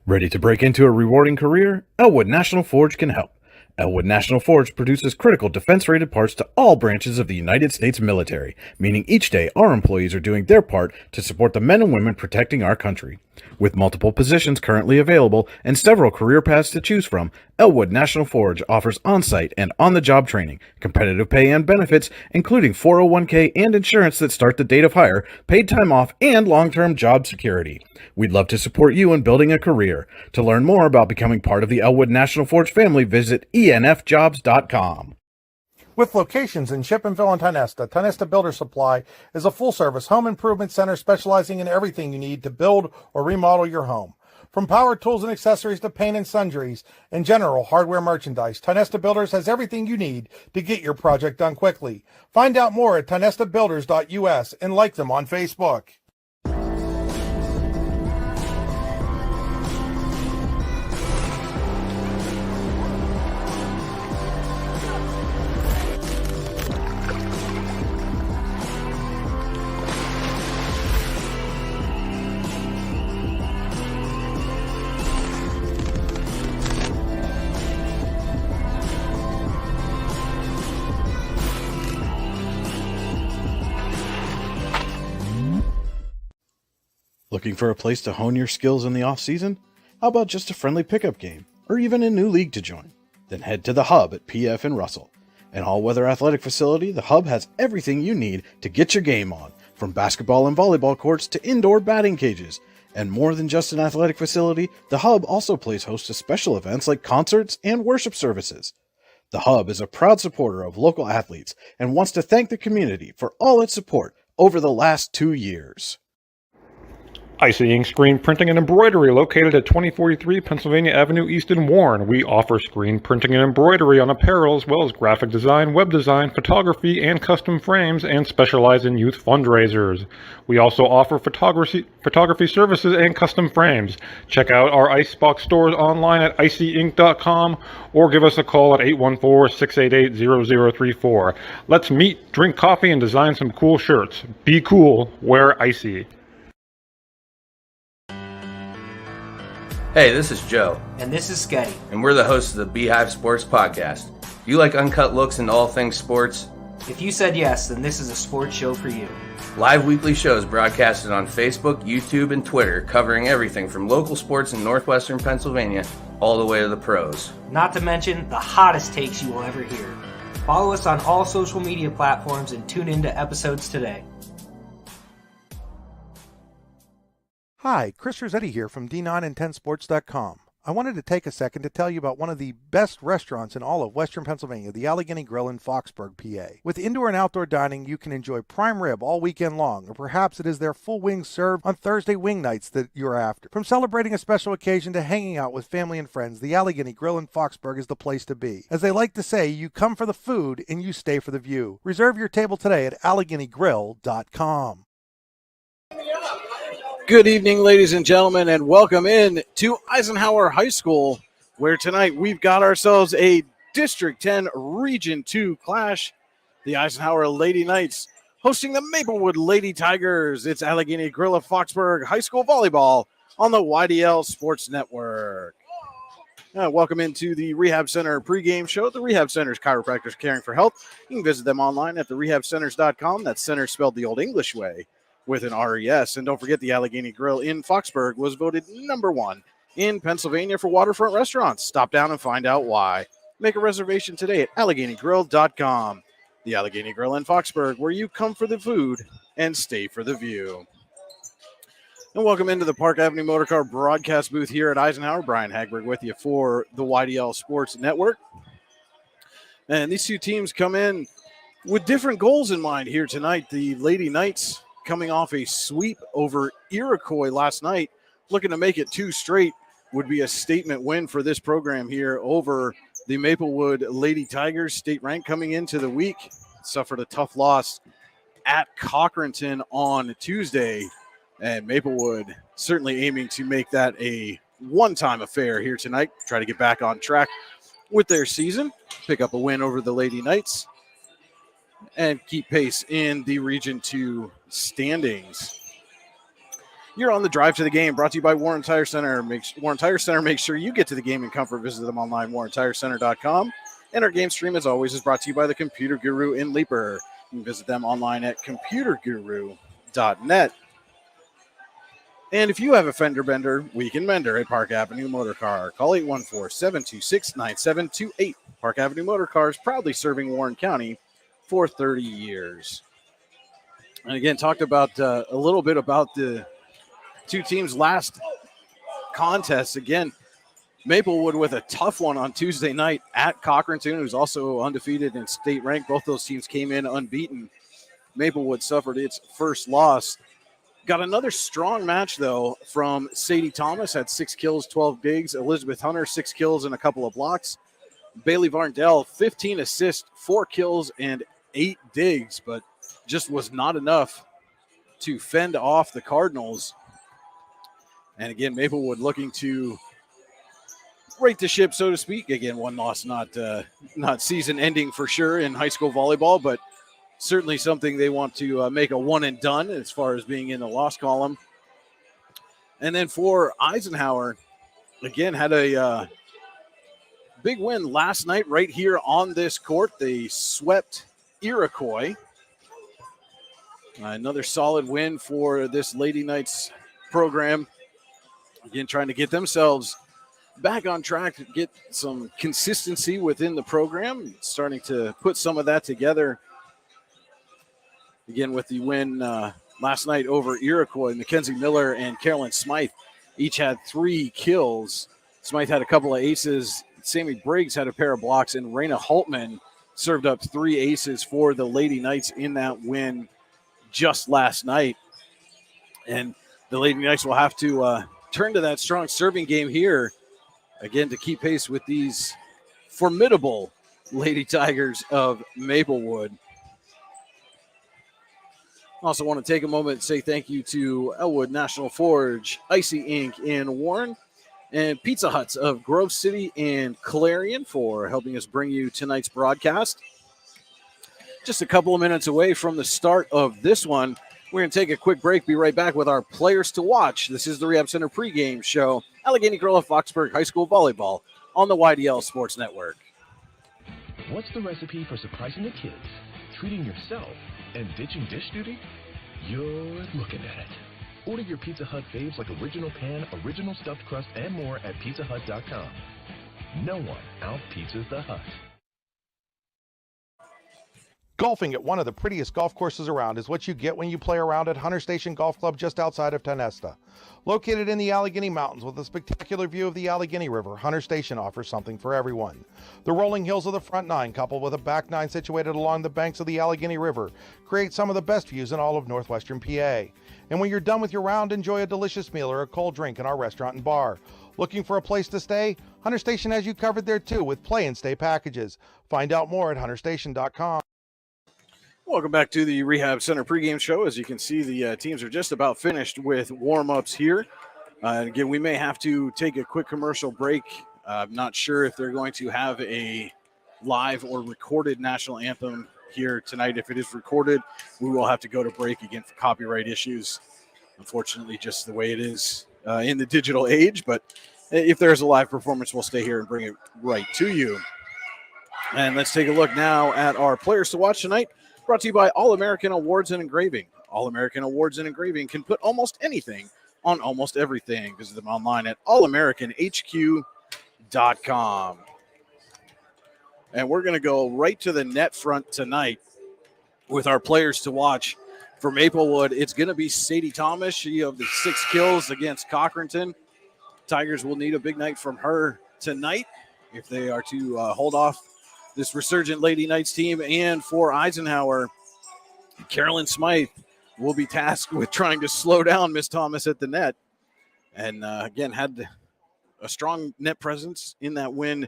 Ready to break into a rewarding career? Elwood National Forge can help. Elwood National Forge produces critical defense-rated parts to all branches of the United States military, meaning each day our employees are doing their part to support the men and women protecting our country. With multiple positions currently available and several career paths to choose from, Elwood National Forge offers on-site and on-the-job training, competitive pay and benefits, including 401k and insurance that start the date of hire, paid time off, and long-term job security. We'd love to support you in building a career. To learn more about becoming part of the Elwood National Forge family, visit enfjobs.com. With locations in Shippensville and Tionesta Builder Supply is a full-service home improvement center specializing in everything you need to build or remodel your home. From power tools and accessories to paint and sundries and general hardware merchandise, Tionesta Builders has everything you need to get your project done quickly. Find out more at tionestabuilders.us and like them on Facebook. Looking for a place to hone your skills in the off-season? How about just a friendly pickup game, or even a new league to join? Then head to the Hub at PF in Russell. An all-weather athletic facility, the Hub has everything you need to get your game on, from basketball and volleyball courts to indoor batting cages. And more than just an athletic facility, the Hub also plays host to special events like concerts and worship services. The Hub is a proud supporter of local athletes and wants to thank the community for all its support over the last 2 years. Icy Ink Screen Printing and Embroidery, located at 2043 Pennsylvania Avenue East in Warren. We offer screen printing and embroidery on apparel, as well as graphic design, web design, photography, and custom frames, and specialize in youth fundraisers. We also offer photography services and custom frames. Check out our Icebox stores online at icyink.com or give us a call at 814-688-0034. Let's meet, drink coffee, and design some cool shirts. Be cool, wear Icy. Hey, this is Joe. And this is Sketty. And we're the hosts of the Beehive Sports Podcast. If you like uncut looks into all things sports, if you said yes, then this is a sports show for you. Live weekly shows broadcasted on Facebook, YouTube, and Twitter, covering everything from local sports in northwestern Pennsylvania all the way to the pros. Not to mention the hottest takes you will ever hear. Follow us on all social media platforms and tune into episodes today. Hi, Chris Rossetti here from D9and10sports.com. I wanted to take a second to tell you about one of the best restaurants in all of Western Pennsylvania, the Allegheny Grill in Foxburg, PA. With indoor and outdoor dining, you can enjoy prime rib all weekend long, or perhaps it is their full wings served on Thursday wing nights that you're after. From celebrating a special occasion to hanging out with family and friends, the Allegheny Grill in Foxburg is the place to be. As they like to say, you come for the food and you stay for the view. Reserve your table today at AlleghenyGrill.com. Good evening, ladies and gentlemen, and welcome in to Eisenhower High School, where tonight we've got ourselves a District 10 Region 2 clash. The Eisenhower Lady Knights hosting the Maplewood Lady Tigers. It's Allegheny Grill of Foxburg High School Volleyball on the YDL Sports Network. Welcome into the Rehab Center pregame show. The Rehab Center's chiropractors caring for health. You can visit them online at therehabcenters.com. That's center spelled the old English way, with an RES. And don't forget, the Allegheny Grill in Foxburg was voted #1 in Pennsylvania for waterfront restaurants. Stop down and find out why. Make a reservation today at AlleghenyGrill.com. The Allegheny Grill in Foxburg, where you come for the food and stay for the view. And welcome into the Park Avenue Motorcar broadcast booth here at Eisenhower. Brian Hagberg with you for the YDL Sports Network. And these two teams come in with different goals in mind here tonight. The Lady Knights coming off a sweep over Iroquois last night, looking to make it 2 straight, would be a statement win for this program here over the Maplewood Lady Tigers. State rank coming into the week, suffered a tough loss at Cochranton on Tuesday, and Maplewood certainly aiming to make that a one-time affair here tonight, try to get back on track with their season, pick up a win over the Lady Knights, and keep pace in the Region 2 standings. You're on the drive to the game, brought to you by Warren Tire Center. Warren Tire Center makes sure you get to the game in comfort. Visit them online, warrentirecenter.com. And our game stream, as always, is brought to you by the Computer Guru in Leaper. You can visit them online at computerguru.net. And if you have a fender bender, we can mend her at Park Avenue Motor Car. Call 814-726-9728. Park Avenue Motor Cars, proudly serving Warren County for 30 years. And again, talked about a little bit about the two teams' last contest. Again, Maplewood with a tough one on Tuesday night at Cochranton, who's also undefeated in state rank. Both those teams came in unbeaten. Maplewood suffered its first loss. Got another strong match, though, from Sadie Thomas, had 6 kills, 12 digs. Elizabeth Hunter, 6 kills and a couple of blocks. Bailey Varndell, 15 assists, 4 kills, and 8 digs, but just was not enough to fend off the Cardinals. And again, Maplewood looking to right the ship, so to speak. Again, one loss, not season ending for sure in high school volleyball, but certainly something they want to make a one and done as far as being in the loss column. And then for Eisenhower, again, had a big win last night right here on this court. They swept Iroquois. Another solid win for this Lady Knights program. Again, trying to get themselves back on track to get some consistency within the program, starting to put some of that together. Again, with the win last night over Iroquois, Mackenzie Miller and Carolyn Smythe each had 3 kills. Smythe had a couple of aces. Sammy Briggs had a pair of blocks, and Raina Holtman served up 3 aces for the Lady Knights in that win just last night. And the Lady Knights will have to turn to that strong serving game here, again, to keep pace with these formidable Lady Tigers of Maplewood. Also want to take a moment and say thank you to Elwood National Forge, Icy Inc. in Warren, and Pizza Huts of Grove City and Clarion for helping us bring you tonight's broadcast. Just a couple of minutes away from the start of this one, we're going to take a quick break, be right back with our players to watch. This is the Rehab Center pregame show, Allegheny Girl of Foxburg High School Volleyball on the YDL Sports Network. What's the recipe for surprising the kids, treating yourself, and ditching dish duty? You're looking at it. Order your Pizza Hut faves like original pan, original stuffed crust, and more at pizzahut.com. No one out-pizzas the Hut. Golfing at one of the prettiest golf courses around is what you get when you play around at Hunter Station Golf Club just outside of Tonesta. Located in the Allegheny Mountains with a spectacular view of the Allegheny River, Hunter Station offers something for everyone. The rolling hills of the front 9, coupled with a back 9 situated along the banks of the Allegheny River, create some of the best views in all of northwestern PA. And when you're done with your round, enjoy a delicious meal or a cold drink in our restaurant and bar. Looking for a place to stay? Hunter Station has you covered there too with play and stay packages. Find out more at hunterstation.com. Welcome back to the Rehab Center pregame show. As you can see, the teams are just about finished with warm-ups here. Again, we may have to take a quick commercial break. I'm not sure if they're going to have a live or recorded national anthem here tonight. If it is recorded, we will have to go to break again for copyright issues. Unfortunately, just the way it is in the digital age. But if there's a live performance, we'll stay here and bring it right to you. And let's take a look now at our players to watch tonight. Brought to you by All-American Awards and Engraving. All-American Awards and Engraving can put almost anything on almost everything. Visit them online at allamericanhq.com. And we're going to go right to the net front tonight with our players to watch. For Maplewood, it's going to be Sadie Thomas. She of the 6 kills against Cochranton. Tigers will need a big night from her tonight if they are to hold off this resurgent Lady Knights team. And for Eisenhower, Carolyn Smythe will be tasked with trying to slow down Miss Thomas at the net. And again, had a strong net presence in that win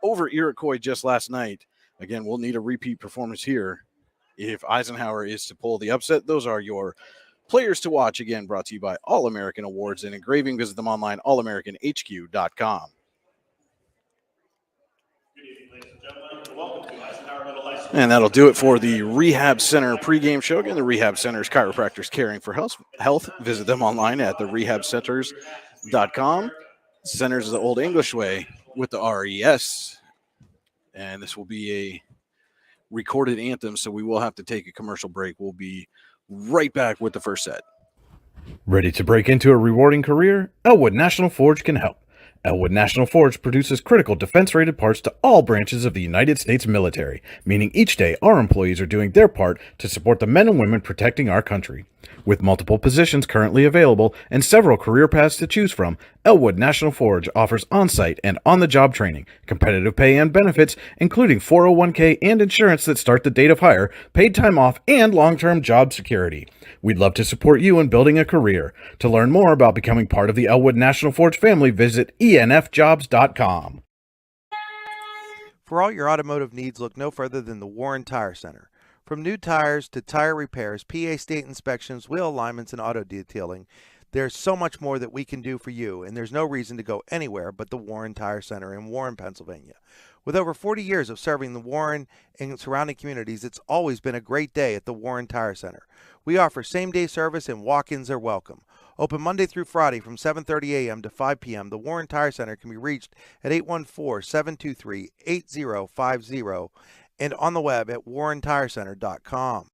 over Iroquois just last night. Again, we'll need a repeat performance here if Eisenhower is to pull the upset. Those are your players to watch. Again, brought to you by All-American Awards and Engraving. Visit them online, allamericanhq.com. Good evening, ladies and gentlemen. Welcome to Eisenhower Middle And that'll do it for the Rehab Center pregame show. Again, the Rehab Center's chiropractors caring for health. Visit them online at therehabcenters.com. Centers the old English way with the RES. And this will be a recorded anthem, so we will have to take a commercial break. We'll be right back with the first set. Ready to break into a rewarding career? Elwood National Forge can help. Elwood National Forge produces critical defense-rated parts to all branches of the United States military, meaning each day our employees are doing their part to support the men and women protecting our country. With multiple positions currently available and several career paths to choose from, Elwood National Forge offers on-site and on-the-job training, competitive pay and benefits, including 401k and insurance that start the date of hire, paid time off, and long-term job security. We'd love to support you in building a career. To learn more about becoming part of the Elwood National Forge family, visit enfjobs.com. For all your automotive needs, look no further than the Warren Tire Center. From new tires to tire repairs, PA state inspections, wheel alignments, and auto detailing, there's so much more that we can do for you, and there's no reason to go anywhere but the Warren Tire Center in Warren, Pennsylvania. With over 40 years of serving the Warren and surrounding communities, it's always been a great day at the Warren Tire Center. We offer same-day service and walk-ins are welcome. Open Monday through Friday from 7:30 a.m. to 5 p.m., the Warren Tire Center can be reached at 814-723-8050 and on the web at warrentirecenter.com.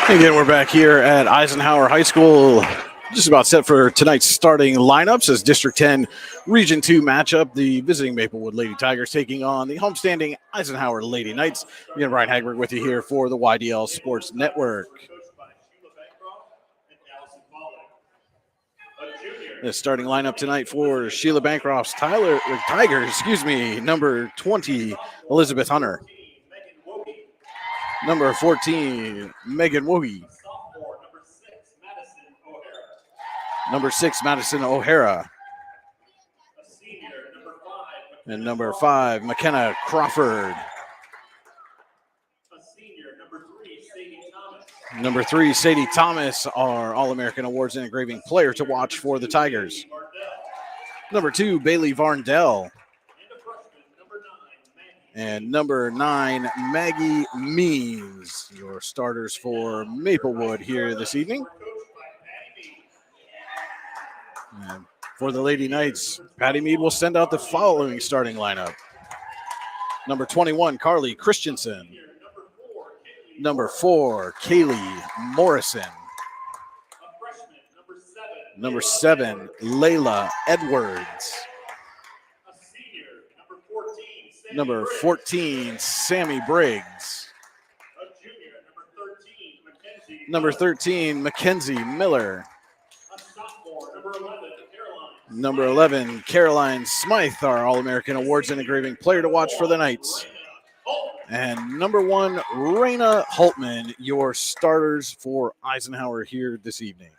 Again, we're back here at Eisenhower High School. Just about set for tonight's starting lineups as District 10 Region 2 matchup. The visiting Maplewood Lady Tigers taking on the homestanding Eisenhower Lady Knights. Again, Brian Hagberg with you here for the YDL Sports Network. The starting lineup tonight for Sheila Bancroft's Tigers, number 20, Elizabeth Hunter. Number 14, Megan Woogie. Number 6, Madison O'Hara. And number 5, McKenna Crawford. Number 3, Sadie Thomas, our All-American Awards and Engraving player to watch for the Tigers. Number 2, Bailey Varndell. And number 9, Maggie Means, your starters for Maplewood here this evening. And for the Lady Knights, Patty Mead will send out the following starting lineup. Number 21, Carly Christensen. Number 4, Kaylee Morrison. Number 7, Layla Edwards. Number 14, Sammy Briggs. Number 13, Mackenzie Miller. Number 11, Caroline Smythe, our All-American Awards and Engraving player to watch for the Knights. And number 1, Raina Holtman, your starters for Eisenhower here this evening.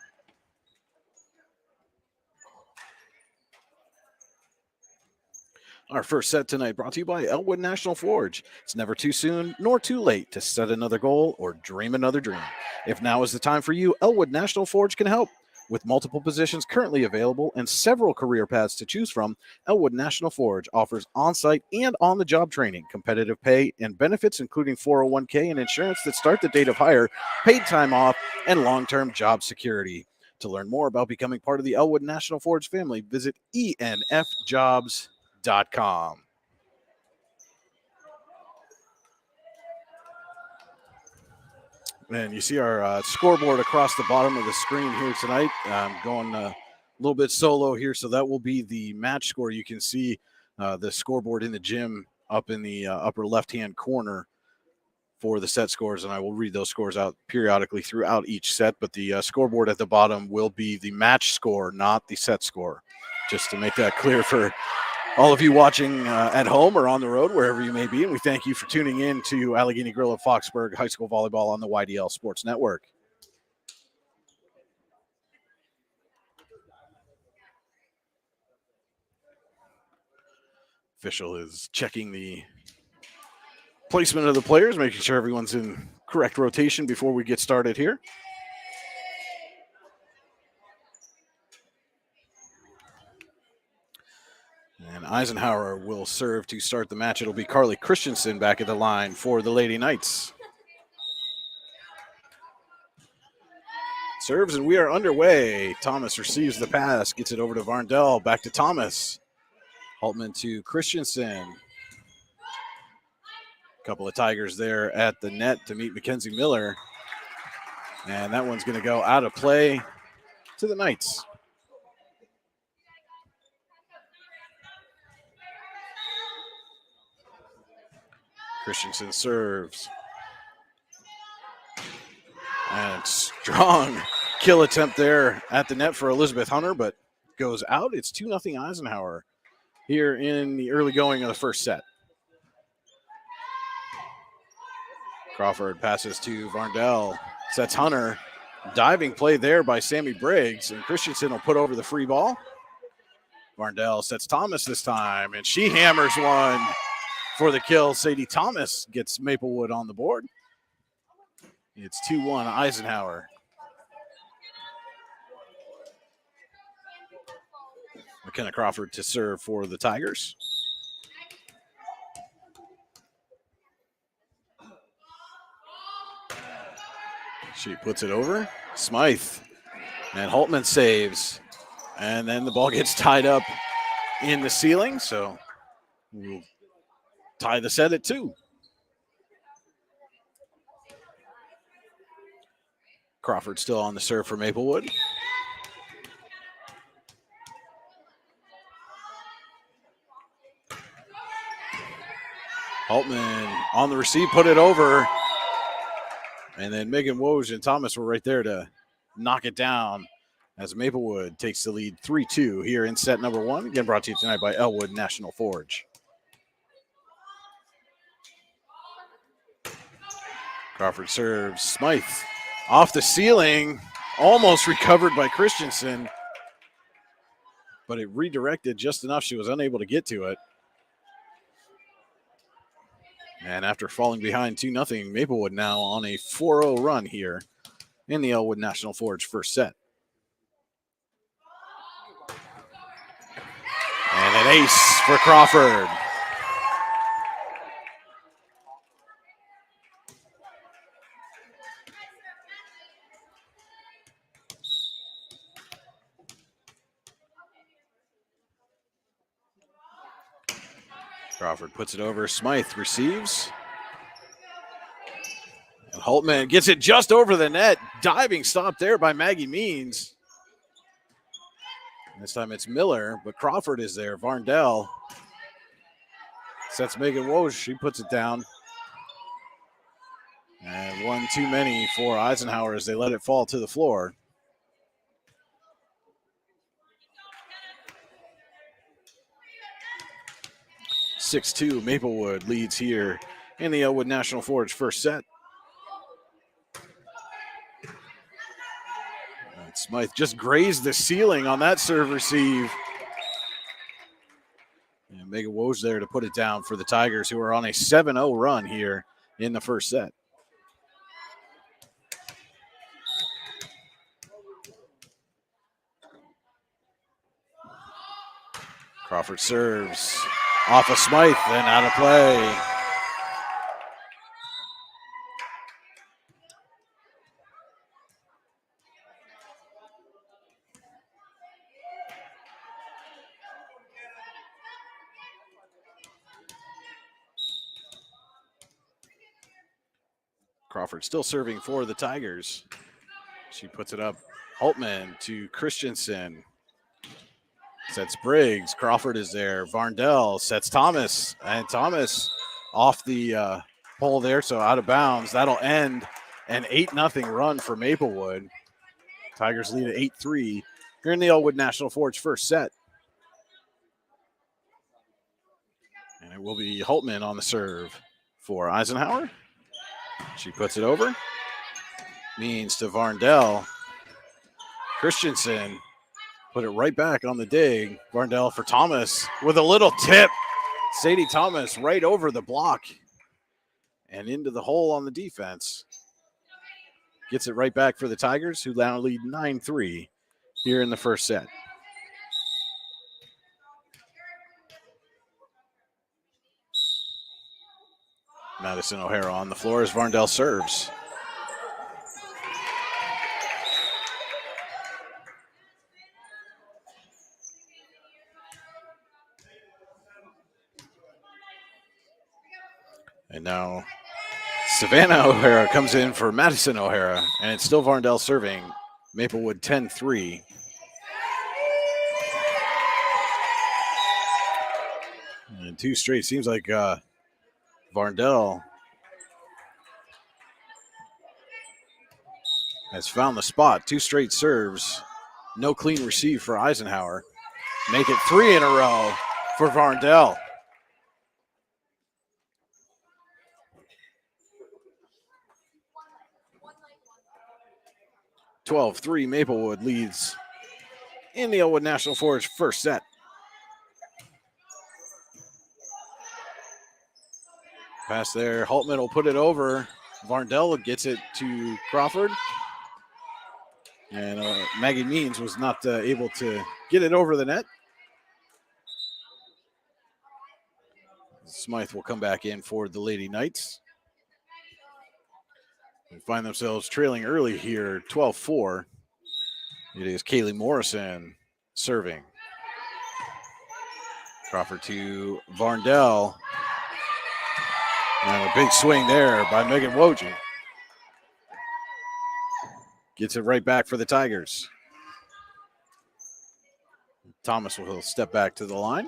Our first set tonight brought to you by Elwood National Forge. It's never too soon nor too late to set another goal or dream another dream. If now is the time for you, Elwood National Forge can help. With multiple positions currently available and several career paths to choose from, Elwood National Forge offers on-site and on-the-job training, competitive pay, and benefits including 401k and insurance that start the date of hire, paid time off, and long-term job security. To learn more about becoming part of the Elwood National Forge family, visit enfjobs.com. And you see our scoreboard across the bottom of the screen here tonight. I'm going a little bit solo here, so that will be the match score. You can see the scoreboard in the gym up in the upper left-hand corner for the set scores, and I will read those scores out periodically throughout each set, but the scoreboard at the bottom will be the match score, not the set score, just to make that clear for all of you watching at home or on the road, wherever you may be. And we thank you for tuning in to Allegheny Grill of Foxburg High School Volleyball on the YDL Sports Network. Official is checking the placement of the players, making sure everyone's in correct rotation before we get started here. Eisenhower will serve to start the match. It'll be Carly Christensen back at the line for the Lady Knights. Serves, and we are underway. Thomas receives the pass, gets it over to Varndell, back to Thomas. Holtman to Christensen. A couple of Tigers there at the net to meet Mackenzie Miller. And that one's going to go out of play to the Knights. Christensen serves. And strong kill attempt there at the net for Elizabeth Hunter, but goes out. It's 2-0 Eisenhower here in the early going of the first set. Crawford passes to Varndell, sets Hunter. Diving play there by Sammy Briggs, and Christensen will put over the free ball. Varndell sets Thomas this time, and she hammers one for the kill. Sadie Thomas gets Maplewood on the board. It's 2-1 Eisenhower. McKenna Crawford to serve for the Tigers. She puts it over. Smythe. And Holtman saves. And then the ball gets tied up in the ceiling, so we'll tie the set at 2. Crawford still on the serve for Maplewood. Holtman on the receive, put it over. And then Megan Woj and Thomas were right there to knock it down as Maplewood takes the lead 3-2 here in set number 1. Again, brought to you tonight by Elwood National Forge. Crawford serves. Smythe off the ceiling, almost recovered by Christensen, but it redirected just enough. She was unable to get to it. And after falling behind 2-0, Maplewood now on a 4-0 run here in the Elwood National Forge first set. And an ace for Crawford. Crawford puts it over. Smythe receives. And Holtman gets it just over the net. Diving stop there by Maggie Means. This time it's Miller, but Crawford is there. Varndell sets Megan Woj. She puts it down. And one too many for Eisenhower as they let it fall to the floor. (6-2) Maplewood leads here in the Elwood National Forge first set. And Smythe just grazed the ceiling on that serve receive. And Megan Woj there to put it down for the Tigers, who are on a 7-0 run here in the first set. Crawford serves off of Smythe and out of play. Crawford still serving for the Tigers. She puts it up. Holtman to Christensen. Sets Briggs. Crawford is there. Varndell sets Thomas. And Thomas off the pole there, so out of bounds. That'll end an 8-0 run for Maplewood. Tigers lead at 8-3 here in the Elwood National Forge first set. And it will be Holtman on the serve for Eisenhower. She puts it over. Means to Varndell. Christensen put it right back on the dig. Varndell for Thomas with a little tip. Sadie Thomas right over the block and into the hole on the defense. Gets it right back for the Tigers, who now lead 9-3 here in the first set. Madison O'Hara on the floor as Varndell serves. And now Savannah O'Hara comes in for Madison O'Hara, and it's still Varndell serving. Maplewood 10-3. And two straight. Seems like Varndell has found the spot. Two straight serves. No clean receive for Eisenhower. Make it three in a row for Varndell. (12-3) Maplewood leads in the Elwood National Forge first set. Pass there. Haltman will put it over. Varndell gets it to Crawford. And Maggie Means was not able to get it over the net. Smythe will come back in for the Lady Knights. They find themselves trailing early here, 12-4. It is Kaylee Morrison serving. Crawford to Varndell. And a big swing there by Megan Wojcik. Gets it right back for the Tigers. Thomas will step back to the line.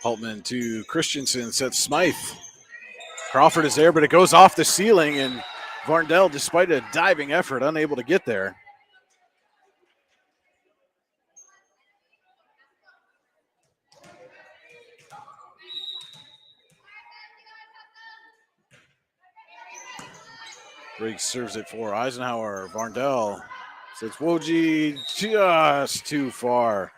Haltman to Christensen, sets Smythe. Crawford is there, but it goes off the ceiling, and Varndell, despite a diving effort, unable to get there. Briggs serves it for Eisenhower. Varndell sets Wojcik just too far.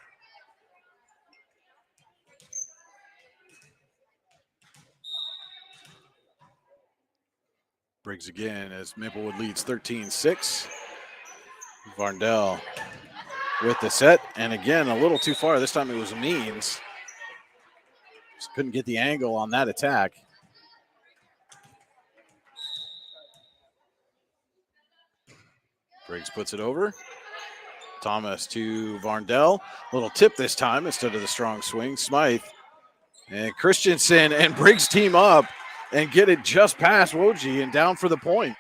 Briggs again as Maplewood leads 13-6. Varndell with the set, and again, a little too far. This time it was Means. Just couldn't get the angle on that attack. Briggs puts it over. Thomas to Varndell. Little tip this time instead of the strong swing. Smythe and Christensen and Briggs team up and get it just past Wojcik and down for the point.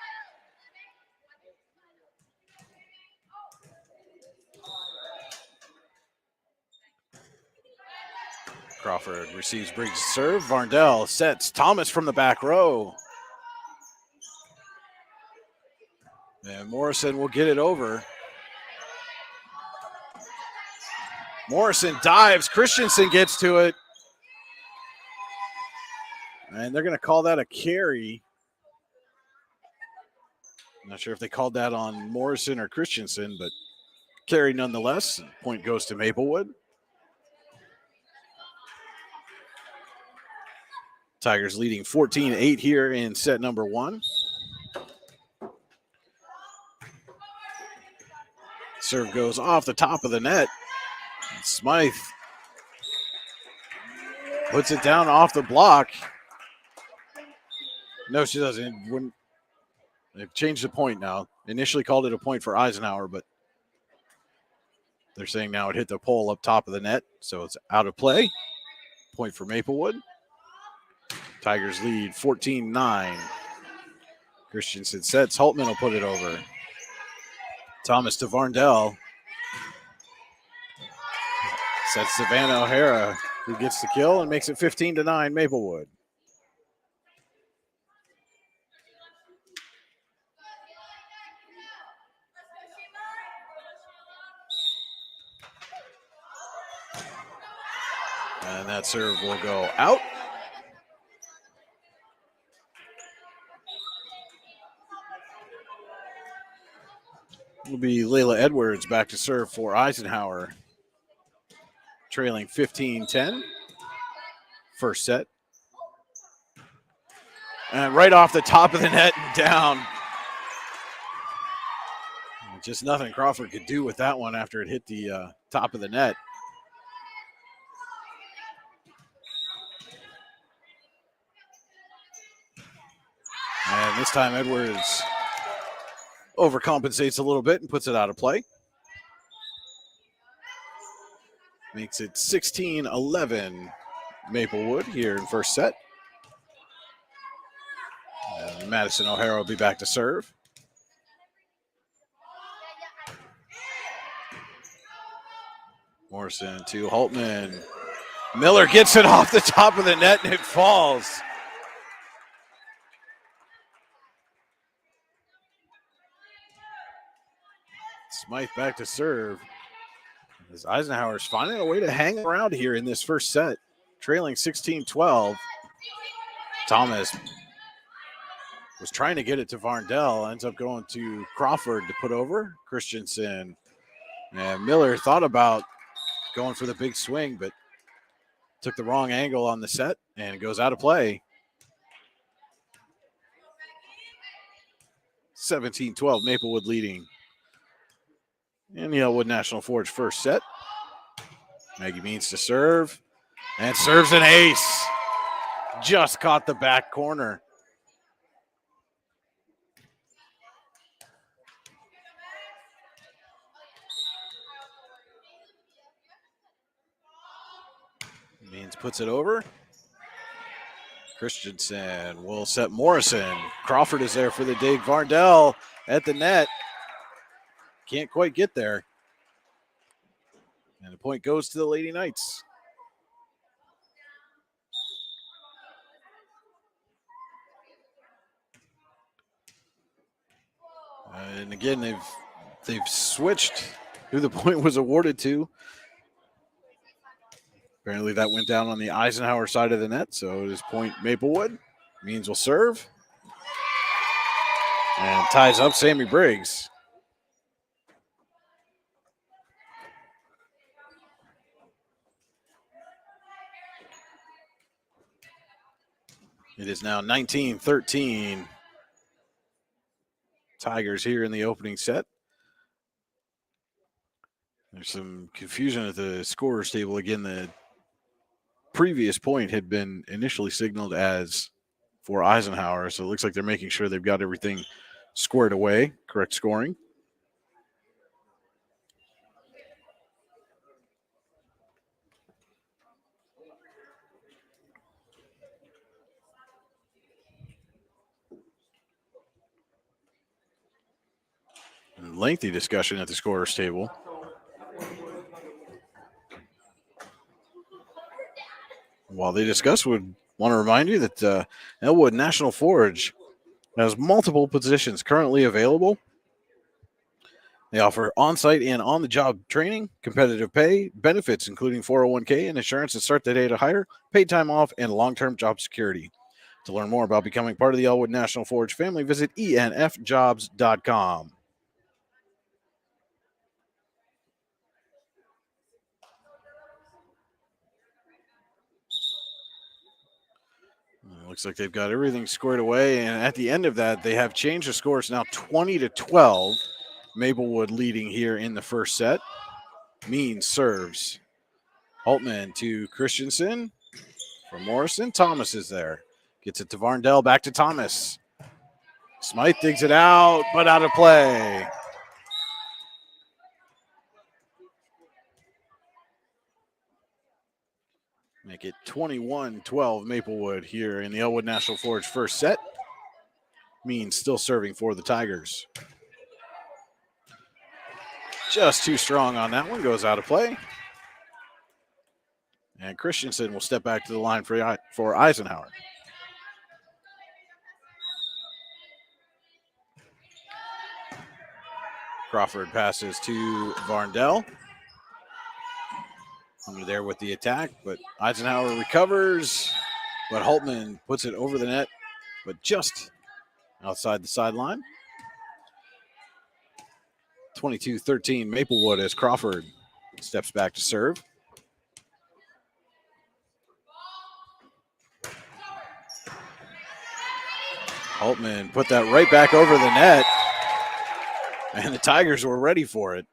Crawford receives Briggs' serve. Varndell sets Thomas from the back row. And Morrison will get it over. Morrison dives. Christensen gets to it. And they're going to call that a carry. I'm not sure if they called that on Morrison or Christensen, but carry nonetheless. Point goes to Maplewood. Tigers leading 14-8 here in set number one. Serve goes off the top of the net. Smythe puts it down off the block. No, she doesn't. They've changed the point now. Initially called it a point for Eisenhower, but they're saying now it hit the pole up top of the net, so it's out of play. Point for Maplewood. Tigers lead 14-9. Christensen sets. Haltman will put it over. Thomas to Varndell. Sets Savannah O'Hara, who gets the kill and makes it 15-9 Maplewood. And that serve will go out. It'll be Layla Edwards back to serve for Eisenhower. Trailing 15-10. First set. And right off the top of the net and down. Just nothing Crawford could do with that one after it hit the top of the net. And this time Edwards overcompensates a little bit and puts it out of play. Makes it 16-11 Maplewood here in first set. And Madison O'Hara will be back to serve. Morrison to Holtman. Miller gets it off the top of the net and it falls. Smythe back to serve. As Eisenhower's finding a way to hang around here in this first set, trailing 16-12. Thomas was trying to get it to Varndell, ends up going to Crawford to put over. Christensen and Miller thought about going for the big swing, but took the wrong angle on the set and it goes out of play. 17-12, Maplewood leading in the Elwood National Forge first set. Maggie Means to serve and serves an ace. Just caught the back corner. Means puts it over. Christensen will set Morrison. Crawford is there for the dig. Varndell at the net. Can't quite get there. And the point goes to the Lady Knights. And again, they've switched who the point was awarded to. Apparently that went down on the Eisenhower side of the net, so it is point Maplewood. Means will serve. And ties up Sammy Briggs. It is now 19-13. Tigers here in the opening set. There's some confusion at the scorer's table. Again, the previous point had been initially signaled as for Eisenhower, so it looks like they're making sure they've got everything squared away, correct scoring. Lengthy discussion at the scorer's table. While they discuss, would want to remind you that Elwood National Forge has multiple positions currently available. They offer on-site and on-the-job training, competitive pay, benefits including 401k and insurance that start the day to hire, paid time off, and long-term job security. To learn more about becoming part of the Elwood National Forge family, visit enfjobs.com. Looks like they've got everything squared away, and at the end of that, they have changed the scores now 20-12. Maplewood leading here in the first set. Means serves. Holtman to Christensen from Morrison. Thomas is there. Gets it to Varndell, back to Thomas. Smythe digs it out, but out of play. Make it 21-12 Maplewood here in the Elwood National Forge first set. Means still serving for the Tigers. Just too strong on that one, goes out of play. And Christensen will step back to the line for Eisenhower. Crawford passes to Varndell. Under there with the attack, but Eisenhower recovers, but Holtman puts it over the net, but just outside the sideline. 22-13 Maplewood as Crawford steps back to serve. Holtman put that right back over the net. And the Tigers were ready for it.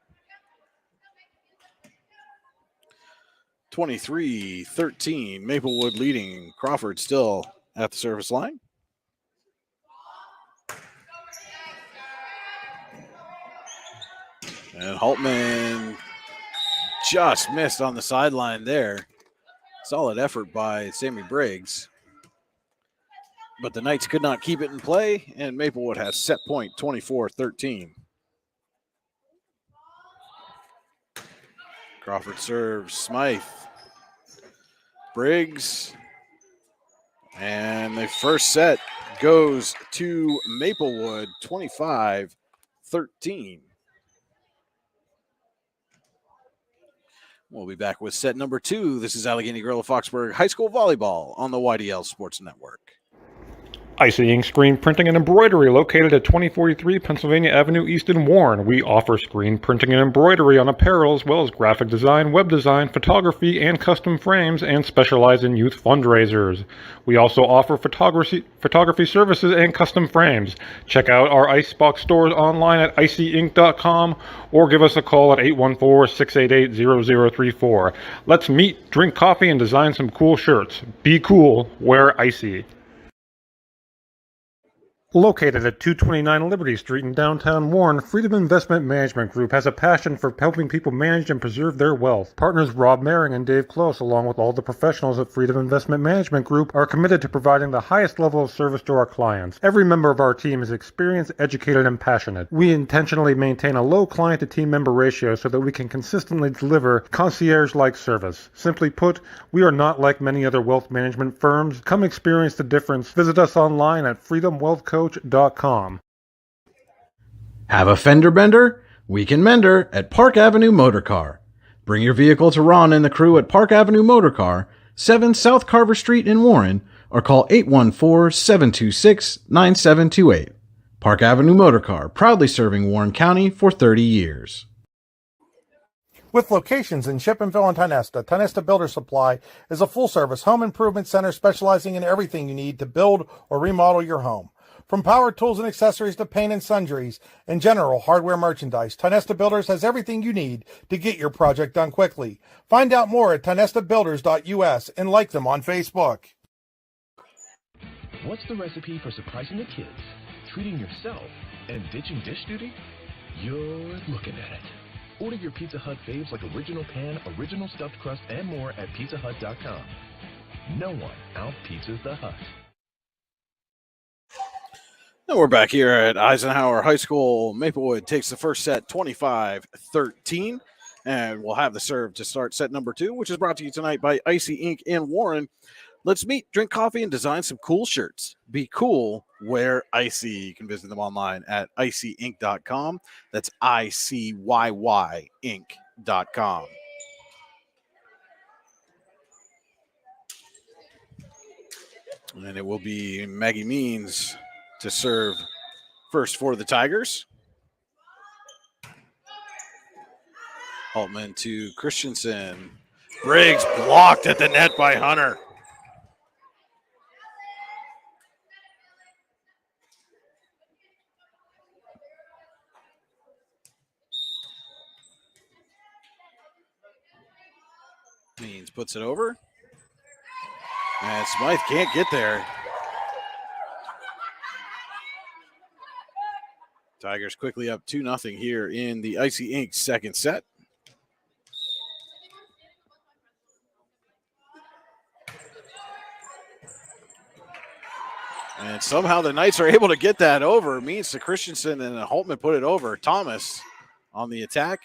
23-13, Maplewood leading. Crawford still at the service line. And Holtman just missed on the sideline there. Solid effort by Sammy Briggs. But the Knights could not keep it in play, and Maplewood has set point 24-13. Crawford serves Smythe. Briggs. And the first set goes to Maplewood, 25-13. We'll be back with set number 2. This is Allegheny Gorilla Foxburg High School Volleyball on the YDL Sports Network. Icy Ink Screen Printing and Embroidery, located at 2043 Pennsylvania Avenue East in Warren. We offer screen printing and embroidery on apparel, as well as graphic design, web design, photography, and custom frames, and specialize in youth fundraisers. We also offer photography services and custom frames. Check out our Icebox stores online at icyink.com or give us a call at 814-688-0034. Let's meet, drink coffee, and design some cool shirts. Be cool, wear icy. Located at 229 Liberty Street in downtown Warren, Freedom Investment Management Group has a passion for helping people manage and preserve their wealth. Partners Rob Maring and Dave Close, along with all the professionals at Freedom Investment Management Group, are committed to providing the highest level of service to our clients. Every member of our team is experienced, educated, and passionate. We intentionally maintain a low client-to-team member ratio so that we can consistently deliver concierge-like service. Simply put, we are not like many other wealth management firms. Come experience the difference. Visit us online at freedomwealthcoach.com. Have a fender bender? We can mender at Park Avenue Motor Car. Bring your vehicle to Ron and the crew at Park Avenue Motor Car, 7 South Carver Street in Warren, or call 814-726-9728. Park Avenue Motor Car, proudly serving Warren County for 30 years. With locations in Shippenville and Tionesta, Tionesta Builder Supply is a full-service home improvement center specializing in everything you need to build or remodel your home. From power tools and accessories to paint and sundries and general hardware merchandise, Tionesta Builders has everything you need to get your project done quickly. Find out more at tionestabuilders.us and like them on Facebook. What's the recipe for surprising the kids, treating yourself, and ditching dish duty? You're looking at it. Order your Pizza Hut faves like original pan, original stuffed crust, and more at pizzahut.com. No one out-pizzas the Hut. And we're back here at Eisenhower High School. Maplewood takes the first set 25-13. And we'll have the serve to start set number 2, which is brought to you tonight by Icy Ink in Warren. Let's meet, drink coffee, and design some cool shirts. Be cool, wear icy. You can visit them online at icyink.com. That's ICYY Inc.com. And it will be Maggie Means to serve first for the Tigers. Altman to Christensen. Briggs blocked at the net by Hunter. Means puts it over. And Smythe can't get there. Tigers quickly up 2-0 here in the Icy Ink second set. And somehow the Knights are able to get that over. Means to Christensen, and Holtman put it over. Thomas on the attack.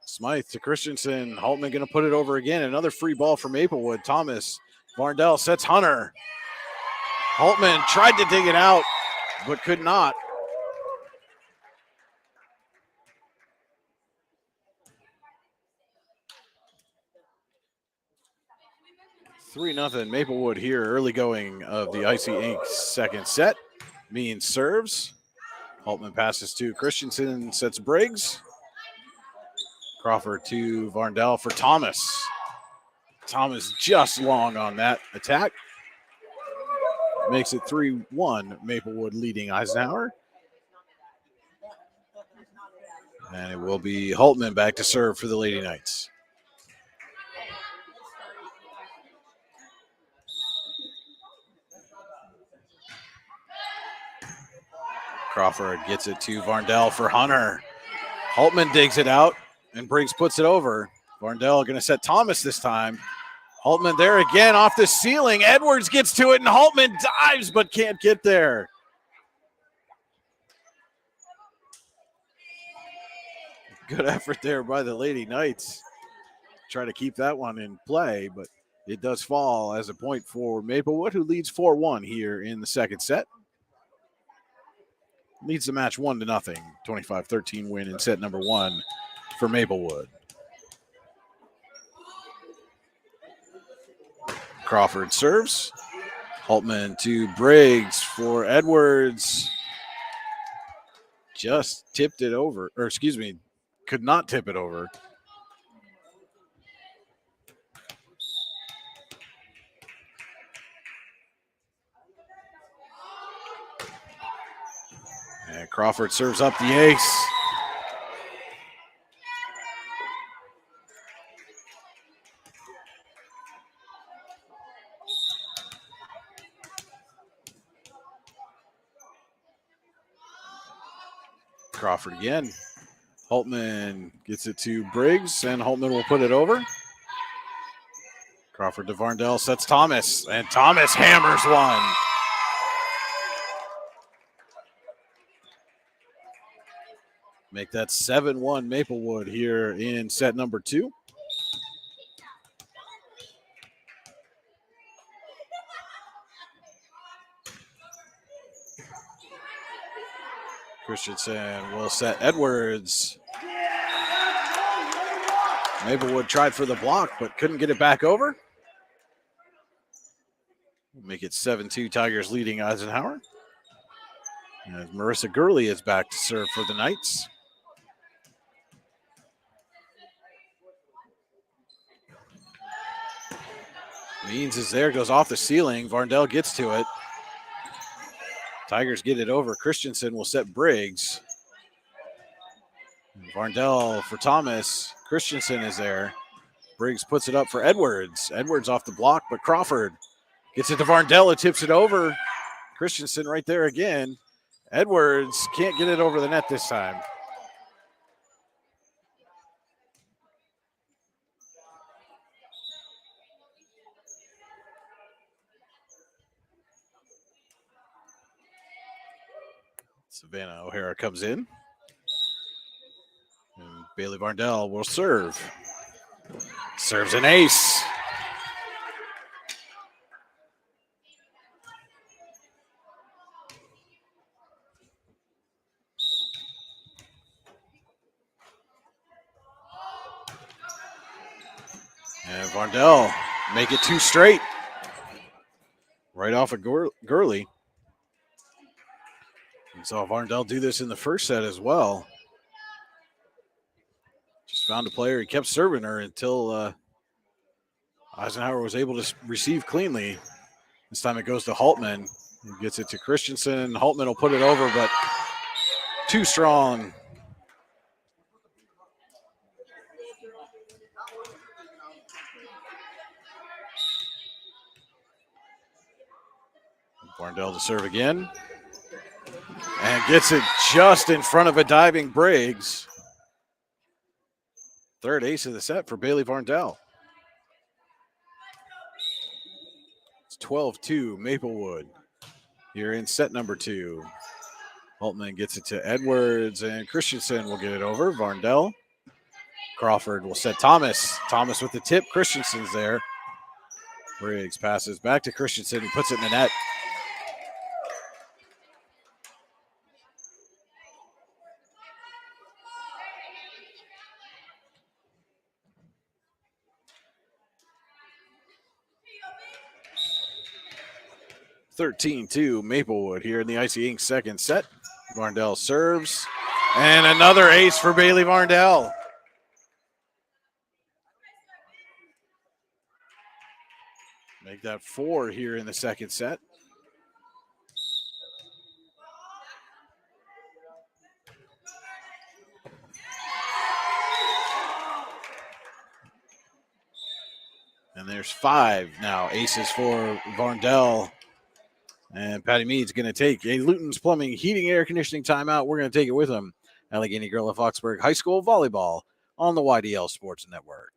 Smythe to Christensen. Holtman going to put it over again. Another free ball for Maplewood. Thomas. Varndell sets Hunter. Holtman tried to dig it out, but could not. Three 0 Maplewood here, early going of the Icy Ink second set. Means serves. Holtman passes to Christensen, sets Briggs. Crawford to Varndell for Thomas. Thomas just long on that attack. Makes it 3-1, Maplewood leading Eisenhower. And it will be Holtman back to serve for the Lady Knights. Crawford gets it to Varndell for Hunter. Holtman digs it out, and Briggs puts it over. Varndell going to set Thomas this time. Holtman there again off the ceiling. Edwards gets to it, and Holtman dives but can't get there. Good effort there by the Lady Knights. Try to keep that one in play, but it does fall as a point for Maplewood, who leads 4-1 here in the second set. Leads the match 1-0. 25-13 win in set number 1 for Maplewood. Crawford serves. Holtman to Briggs for Edwards. Just tipped it over, or excuse me, could not tip it over. And Crawford serves up the ace. Crawford again. Holtman gets it to Briggs, and Holtman will put it over. Crawford to Varndell, sets Thomas, and Thomas hammers one. Make that 7-1 Maplewood here in set number 2. Christensen will set Edwards. Maplewood tried for the block, but couldn't get it back over. Make it 7-2, Tigers leading Eisenhower. And Marissa Gurley is back to serve for the Knights. Means is there, goes off the ceiling. Varndell gets to it. Tigers get it over. Christensen will set Briggs. Varndell for Thomas. Christensen is there. Briggs puts it up for Edwards. Edwards off the block, but Crawford gets it to Varndell. It tips it over. Christensen right there again. Edwards can't get it over the net this time. Savannah O'Hara comes in. And Bailey Varndell will serve. Serves an ace. And Varndell make it 2 straight. Right off of Gurley. We saw Varndell do this in the first set as well. Just found a player. He kept serving her until Eisenhower was able to receive cleanly. This time it goes to Holtman. He gets it to Christensen. Holtman will put it over, but too strong. Varndell to serve again. And gets it just in front of a diving Briggs. Third ace of the set for Bailey Varndell. It's 12-2 Maplewood here in set number 2. Holtman gets it to Edwards, and Christensen will get it over. Varndell. Crawford will set Thomas. Thomas with the tip. Christensen's there. Briggs passes back to Christensen. He puts it in the net. (13-2) Maplewood here in the Icy Ink second set. Varndell serves. And another ace for Bailey Varndell. Make that 4 here in the second set. And there's 5 now. Aces for Varndell. And Patty Mead's going to take a Luton's Plumbing, Heating, Air Conditioning timeout. We're going to take it with him. Allegheny Grill and Foxburg High School Volleyball on the YDL Sports Network.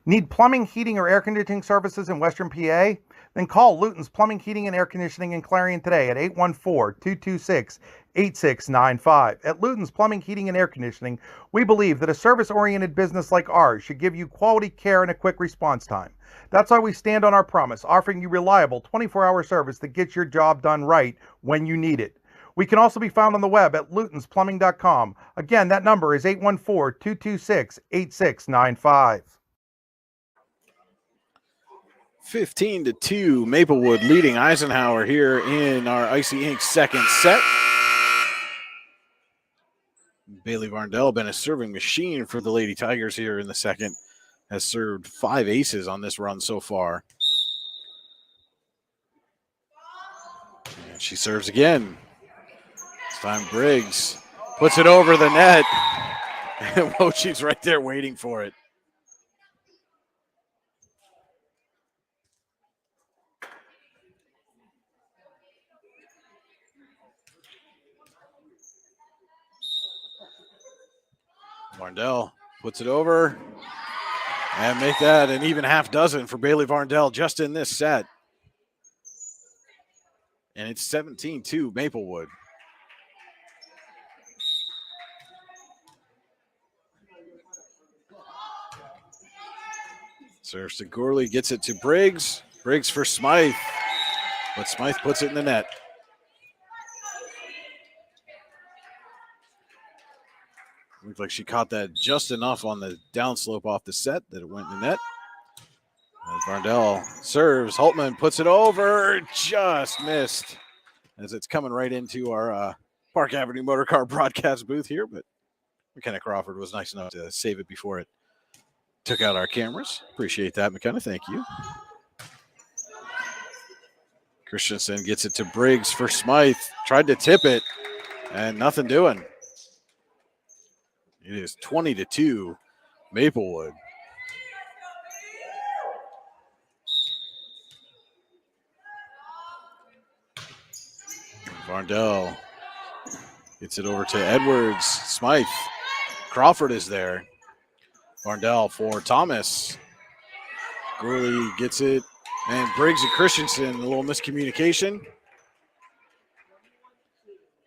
Need plumbing, heating, or air conditioning services in Western PA? Then call Luton's Plumbing, Heating, and Air Conditioning in Clarion today at 814-226-8695. At Luton's Plumbing, Heating, and Air Conditioning, we believe that a service-oriented business like ours should give you quality care and a quick response time. That's why we stand on our promise, offering you reliable 24-hour service that gets your job done right when you need it. We can also be found on the web at lutonsplumbing.com. Again, that number is 814-226-8695. 15-2, Maplewood leading Eisenhower here in our Icy Ink second set. Bailey Varndell, been a serving machine for the Lady Tigers here in the second, has served 5 aces on this run so far. And she serves again. This time Briggs puts it over the net. And Wojcik's right there waiting for it. Varndell puts it over and make that an even half dozen for Bailey Varndell just in this set. And it's 17-2 Maplewood. Serves to Gorley, gets it to Briggs. Briggs for Smythe, but Smythe puts it in the net. Looked like she caught that just enough on the downslope off the set that it went in the net. As Varndell serves, Holtman puts it over, just missed as it's coming right into our Park Avenue Motor Car broadcast booth here, but McKenna Crawford was nice enough to save it before it took out our cameras. Appreciate that, McKenna. Thank you. Christensen gets it to Briggs for Smythe. Tried to tip it, and nothing doing. It is 20-2 Maplewood. Varndell gets it over to Edwards. Smythe. Crawford is there. Varndell for Thomas. Gurley gets it. And Briggs and Christensen, a little miscommunication.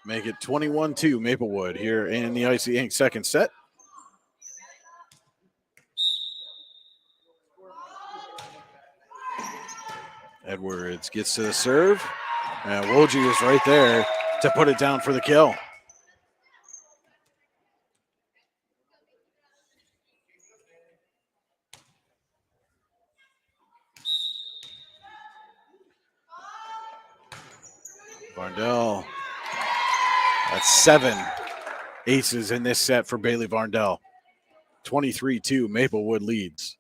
Make it 21-2 Maplewood here in the Icy Ink second set. Edwards gets to the serve. And Wojcik is right there to put it down for the kill. Varndell. That's 7 aces in this set for Bailey Varndell. 23-2, Maplewood leads.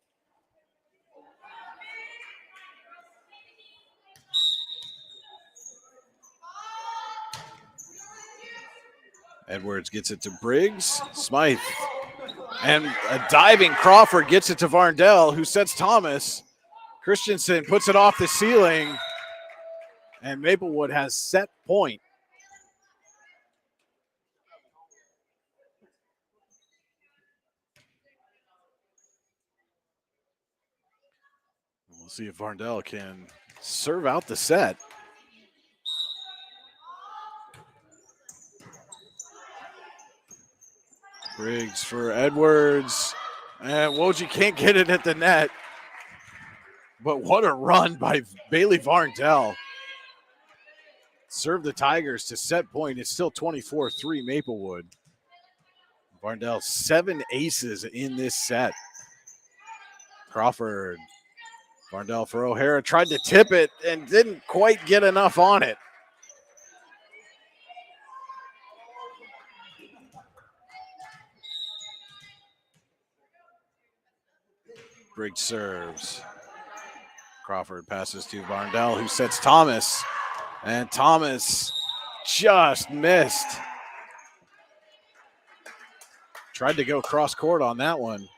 Edwards gets it to Briggs. Smythe. And a diving Crawford gets it to Varndell, who sets Thomas. Christensen puts it off the ceiling. And Maplewood has set point. We'll see if Varndell can serve out the set. Briggs for Edwards. And Wojcik can't get it at the net. But what a run by Bailey Varndell. Serve the Tigers to set point. It's still 24-3 Maplewood. Varndell, 7 aces in this set. Crawford. Varndell for O'Hara. Tried to tip it and didn't quite get enough on it. Briggs serves. Crawford passes to Varndell, who sets Thomas. And Thomas just missed. Tried to go cross court on that one.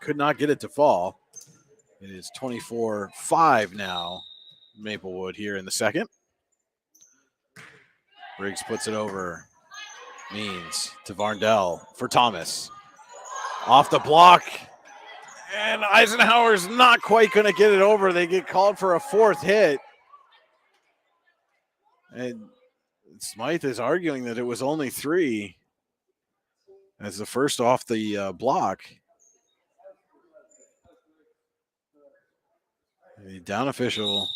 Could not get it to fall. It is 24-5 now. Maplewood here in the second. Briggs puts it over. Means to Varndell for Thomas. Off the block. And Eisenhower's not quite going to get it over. They get called for a fourth hit. And Smythe is arguing that it was only 3 as the first off the block. The down official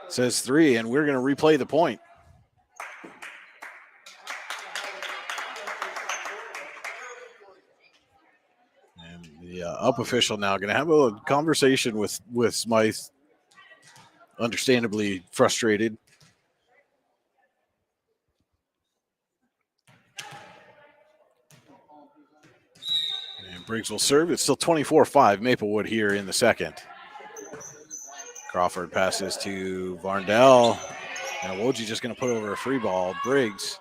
says 3, and we're going to replay the point. And the up official now going to have a conversation with Smythe, understandably frustrated. And Briggs will serve. It's still 24-5 Maplewood here in the second. Crawford passes to Varndell. And Wojcik just going to put over a free ball. Briggs.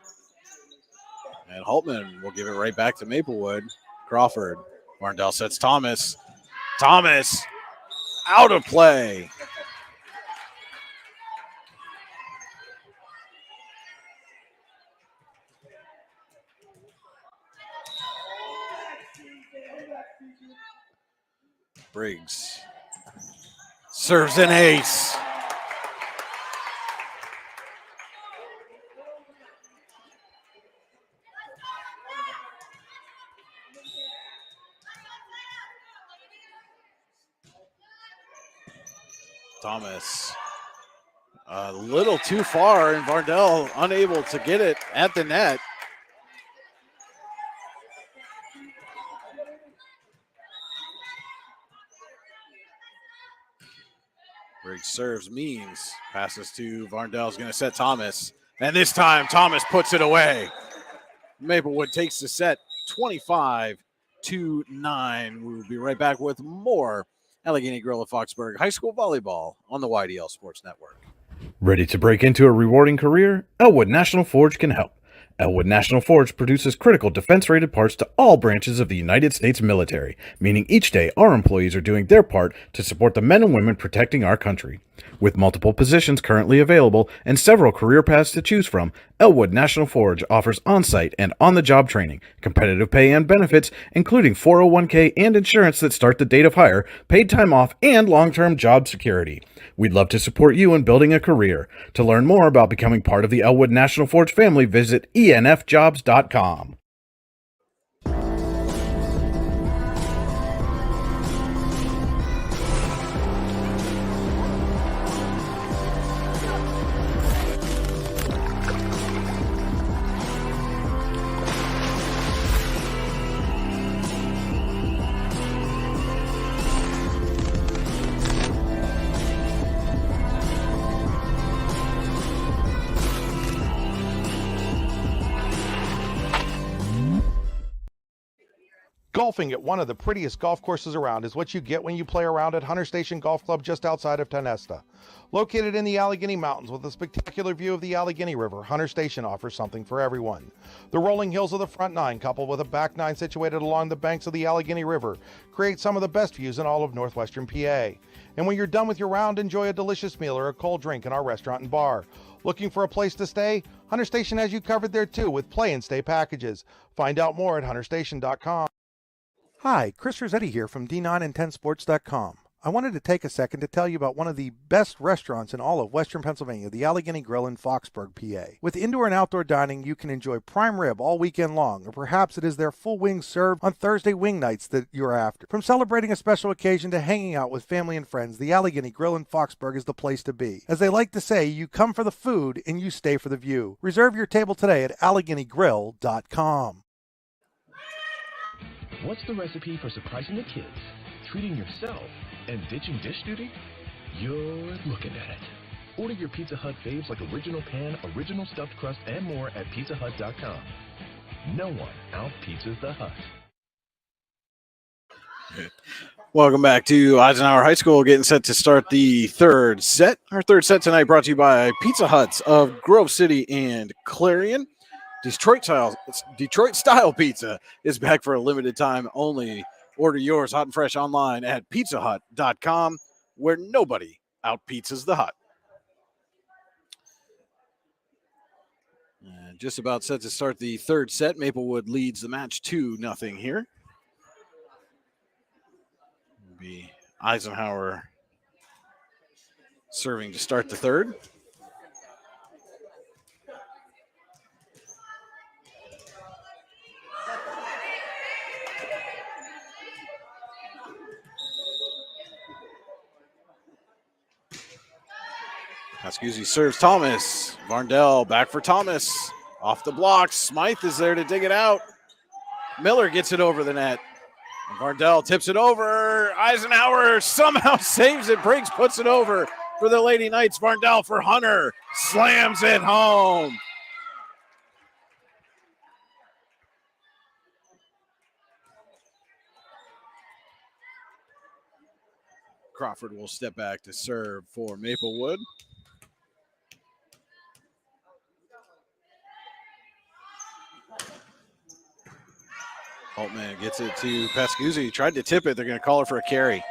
And Holtman will give it right back to Maplewood. Crawford. Varndell sets Thomas. Thomas out of play. Briggs serves an ace. Thomas a little too far, and Varndell unable to get it at the net. Briggs serves, Means passes to Varndell's going to set Thomas, and this time Thomas puts it away. Maplewood takes the set 25-9. We'll be right back with more Allegheny Grill of Foxburg High School Volleyball on the YDL Sports Network. Ready to break into a rewarding career? Elwood National Forge can help. Elwood National Forge produces critical defense-rated parts to all branches of the United States military, meaning each day our employees are doing their part to support the men and women protecting our country. With multiple positions currently available and several career paths to choose from, Elwood National Forge offers on-site and on-the-job training, competitive pay and benefits, including 401k and insurance that start the date of hire, paid time off, and long-term job security. We'd love to support you in building a career. To learn more about becoming part of the Elwood National Forge family, visit enfjobs.com. Golfing at one of the prettiest golf courses around is what you get when you play around at Hunter Station Golf Club just outside of Tonesta. Located in the Allegheny Mountains with a spectacular view of the Allegheny River, Hunter Station offers something for everyone. The rolling hills of the front nine, coupled with a back nine situated along the banks of the Allegheny River, create some of the best views in all of northwestern PA. And when you're done with your round, enjoy a delicious meal or a cold drink in our restaurant and bar. Looking for a place to stay? Hunter Station has you covered there too with play and stay packages. Find out more at hunterstation.com. Hi, Chris Rossetti here from D9and10sports.com. I wanted to take a second to tell you about one of the best restaurants in all of Western Pennsylvania, the Allegheny Grill in Foxburg, PA. With indoor and outdoor dining, you can enjoy prime rib all weekend long, or perhaps it is their full wings served on Thursday wing nights that you're after. From celebrating a special occasion to hanging out with family and friends, the Allegheny Grill in Foxburg is the place to be. As they like to say, you come for the food and you stay for the view. Reserve your table today at AlleghenyGrill.com. What's the recipe for surprising the kids, treating yourself, and ditching dish duty? You're looking at it. Order your Pizza Hut faves like original pan, original stuffed crust, and more at pizzahut.com. No one out-pizzas the Hut. Welcome back to Eisenhower High School, getting set to start the third set. Our third set tonight brought to you by Pizza Huts of Grove City and Clarion. Detroit style pizza is back for a limited time only Order yours hot and fresh online at pizzahut.com, where nobody out-pizzas the hut. And just about set to start the third set. Maplewood leads the match 2-0 here. It'll be Eisenhower serving to start the third. Pascuzzi serves Thomas. Varndell back for Thomas. Off the block. Smythe is there to dig it out. Miller gets it over the net. And Varndell tips it over. Eisenhower somehow saves it. Briggs puts it over for the Lady Knights. Varndell for Hunter. Slams it home. Crawford will step back to serve for Maplewood. Holtman gets it to Pascuzzi. Tried to tip it. They're going to call her for a carry.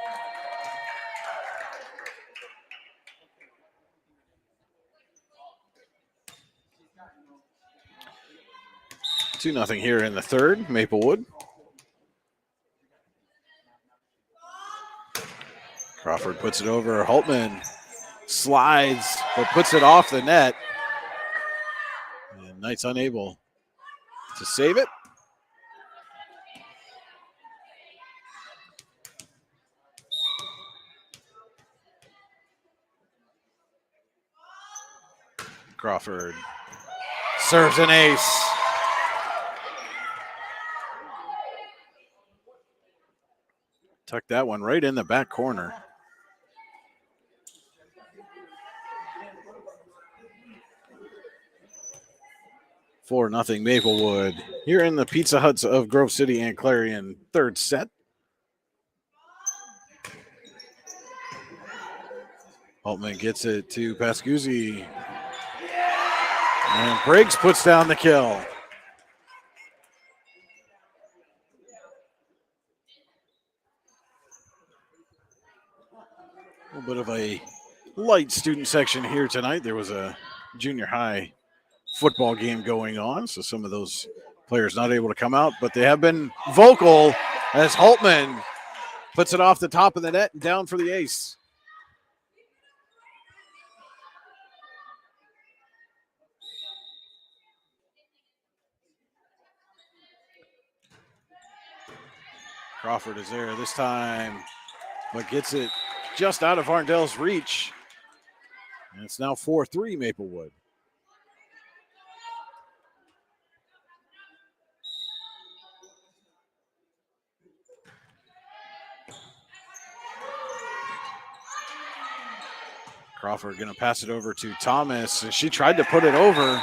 Two nothing here in the third. Maplewood. Crawford puts it over. Holtman slides, but puts it off the net. And Knights unable to save it. Crawford serves an ace. Tuck that one right in the back corner. For nothing Maplewood here in the Pizza Huts of Grove City and Clarion, third set. Holtman gets it to Pascuzzi. And Briggs puts down the kill. A little bit of a light student section here tonight. There was a junior high football game going on, so some of those players not able to come out, but they have been vocal as Holtman puts it off the top of the net and down for the ace. Crawford is there this time, but gets it just out of Varndell's reach. And it's now 4-3 Maplewood. Crawford going to pass it over to Thomas. And she tried to put it over.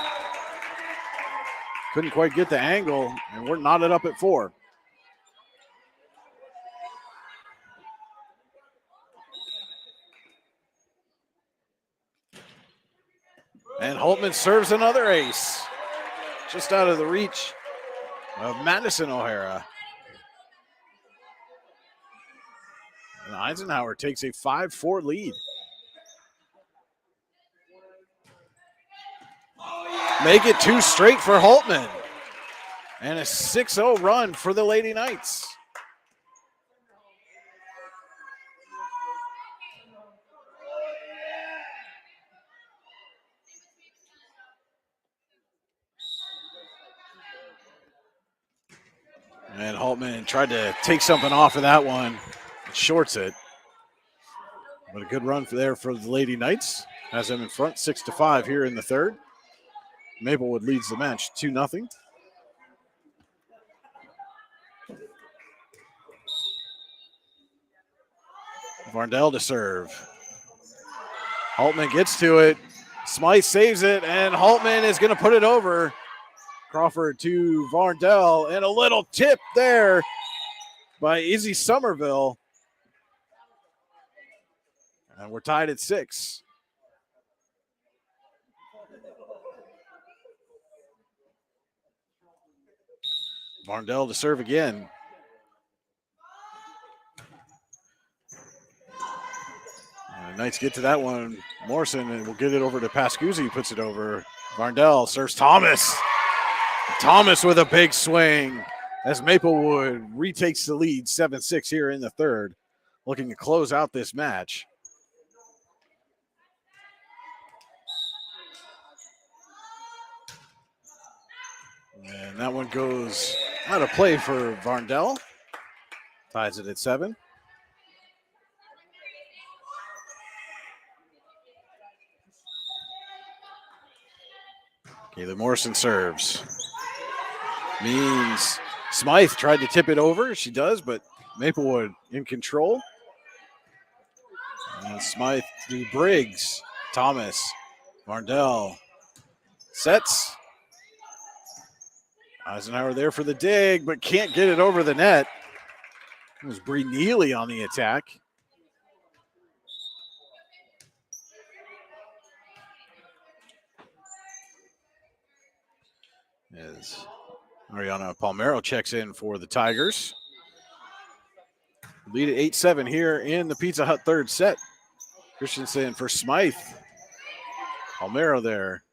Couldn't quite get the angle, and we're knotted up at 4. And Holtman serves another ace. Just out of the reach of Madison O'Hara. And Eisenhower takes a 5-4 lead. Make it 2 straight for Holtman. And a 6-0 run for the Lady Knights. And Holtman tried to take something off of that one. Shorts it. But a good run there for the Lady Knights. Has them in front 6-5 here in the third. Maplewood leads the match 2-0. Varndell to serve. Holtman gets to it. Smythe saves it, and Holtman is going to put it over. Crawford to Varndell, and a little tip there by Izzy Somerville. And we're tied at 6. Varndell to serve again. Knights get to that one. Morrison and will get it over to Pascuzzi, puts it over. Varndell serves Thomas. Thomas with a big swing as Maplewood retakes the lead 7-6 here in the third, looking to close out this match. And that one goes out of play for Varndell. Ties it at 7. Kayla Morrison serves. Means Smythe tried to tip it over. She does, but Maplewood in control. And Smythe to Briggs. Thomas. Varndell. Sets. Eisenhower there for the dig, but can't get it over the net. It was Bree Neely on the attack. As Ariana Palmero checks in for the Tigers. Lead at 8-7 here in the Pizza Hut third set. Christensen for Smythe. Palmero there.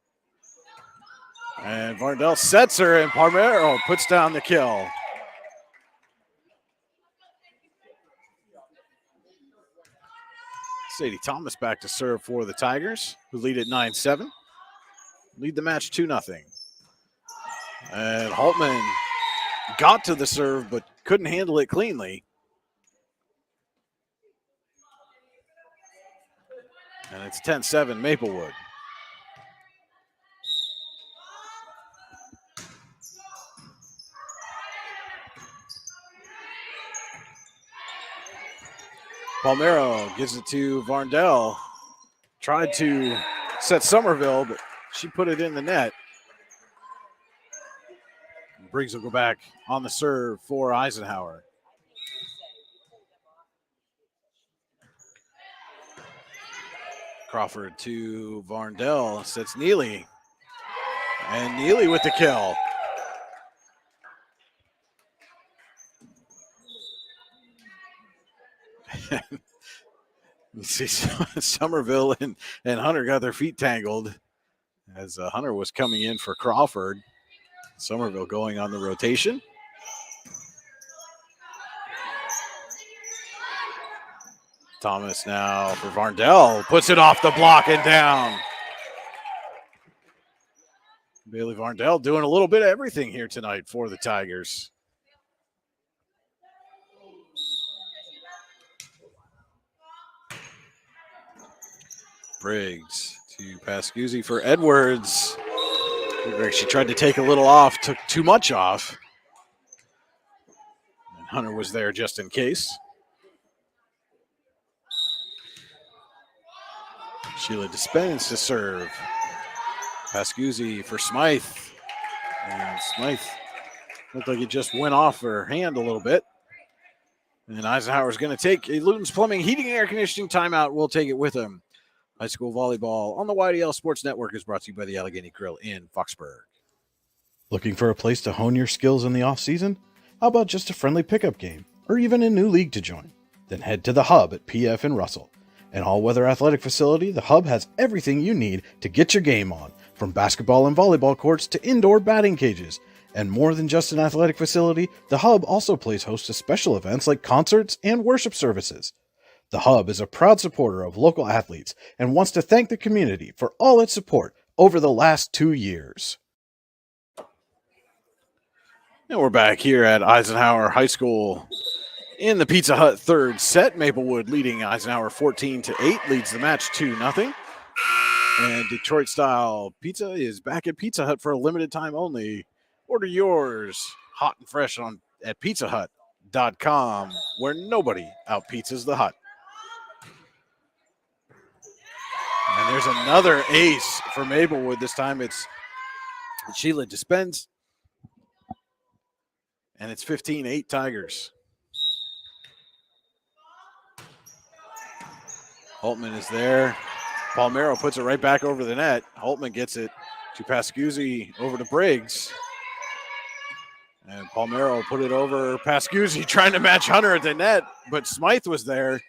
And Varndell sets her, and Palmero puts down the kill. Sadie Thomas back to serve for the Tigers, who lead at 9-7. Lead the match 2-0. And Holtman got to the serve, but couldn't handle it cleanly. And it's 10-7 Maplewood. Palmero gives it to Varndell. Tried to set Somerville, but she put it in the net. Briggs will go back on the serve for Eisenhower. Crawford to Varndell, sets Neely. And Neely with the kill. You see Somerville and Hunter got their feet tangled as Hunter was coming in for Crawford. Somerville going on the rotation. Thomas now for Varndell. Puts it off the block and down. Bailey Varndell doing a little bit of everything here tonight for the Tigers. Briggs to Pascuzzi for Edwards. She tried to take a little off, took too much off. And Hunter was there just in case. Sheila Dispense to serve. Pascuzzi for Smythe. And Smythe looked like it just went off her hand a little bit. And Eisenhower's going to take a Luton's Plumbing, Heating, and Air Conditioning timeout. We'll take it with him. High school volleyball on the YDL Sports Network is brought to you by the Allegheny Grill in Foxburg. Looking for a place to hone your skills in the off-season? How about just a friendly pickup game, or even a new league to join? Then head to the Hub at PF in Russell. An all-weather athletic facility, the Hub has everything you need to get your game on, from basketball and volleyball courts to indoor batting cages. And more than just an athletic facility, the Hub also plays host to special events like concerts and worship services. The Hub is a proud supporter of local athletes and wants to thank the community for all its support over the last 2 years. And we're back here at Eisenhower High School in the Pizza Hut third set. Maplewood leading Eisenhower 14-8, leads the match 2-0. And Detroit Style Pizza is back at Pizza Hut for a limited time only. Order yours hot and fresh at pizzahut.com, where nobody out-pizzas the Hut. And there's another ace for Maplewood. This time it's Sheila Dispense. And it's 15-8 Tigers. Holtman is there. Palmero puts it right back over the net. Holtman gets it to Pascuzzi over to Briggs. And Palmero put it over Pascuzzi trying to match Hunter at the net, but Smythe was there.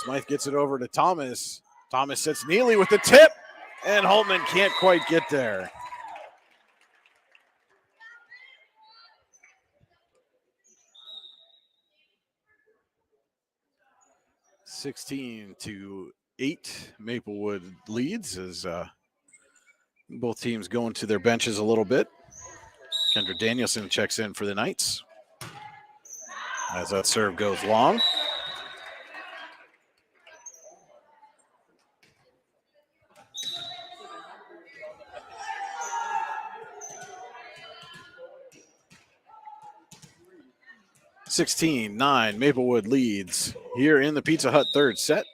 Smythe gets it over to Thomas. Thomas sets Neely with the tip, and Holtman can't quite get there. (16-8), Maplewood leads as both teams go into their benches a little bit. Kendra Danielson checks in for the Knights as that serve goes long. (16-9), Maplewood leads here in the Pizza Hut third set.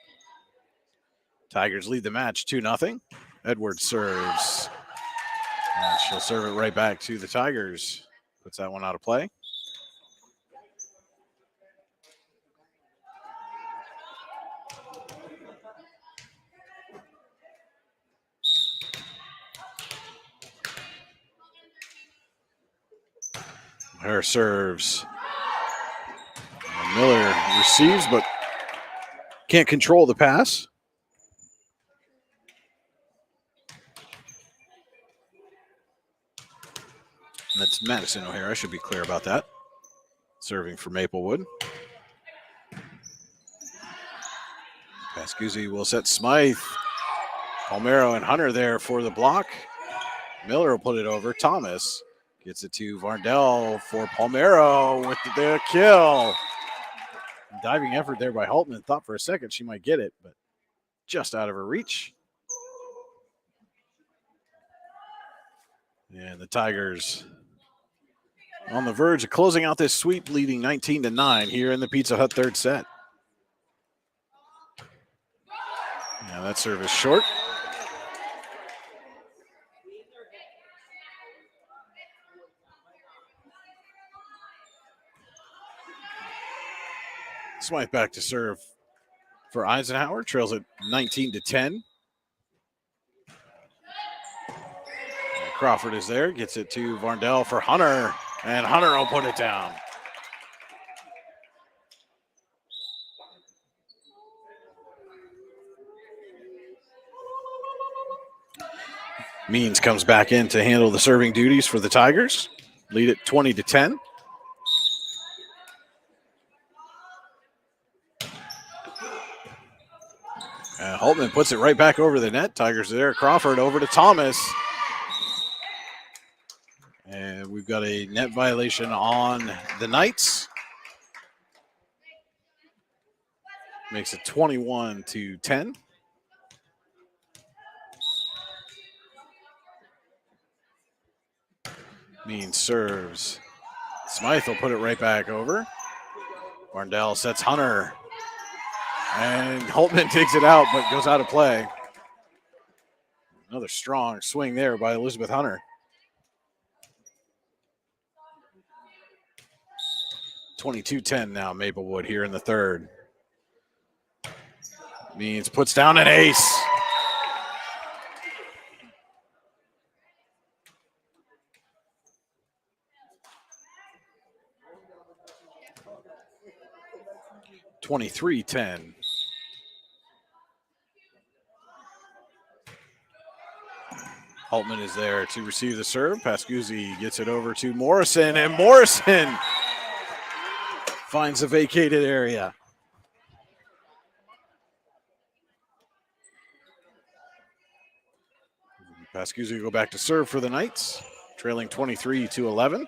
Tigers lead the match 2-0. Edwards serves. And she'll serve it right back to the Tigers. Puts that one out of play. Her serves. And Miller receives, but can't control the pass. That's Madison O'Hara. I should be clear about that. Serving for Maplewood. Pascuzzi will set Smythe. Palmero and Hunter there for the block. Miller will put it over. Thomas gets it to Varndell for Palmero with the kill. Diving effort there by Holtman. Thought for a second she might get it, but just out of her reach. And the Tigers on the verge of closing out this sweep, leading 19-9 here in the Pizza Hut third set. Now that serve is short. Smythe back to serve for Eisenhower. Trails at 19-10. Crawford is there, gets it to Varndell for Hunter, and Hunter will put it down. Means comes back in to handle the serving duties for the Tigers. Lead it 20-10. And Holtman puts it right back over the net. Tigers are there. Crawford over to Thomas. And we've got a net violation on the Knights. Makes it 21-10. Means serves. Smythe will put it right back over. Varndell sets Hunter. And Holtman takes it out, but goes out of play. Another strong swing there by Elizabeth Hunter. 22-10 now, Maplewood here in the third. Means puts down an ace. (23-10). Holtman is there to receive the serve. Pascuzzi gets it over to Morrison, and Morrison finds a vacated area. Pascuzzi go back to serve for the Knights, trailing 23-11.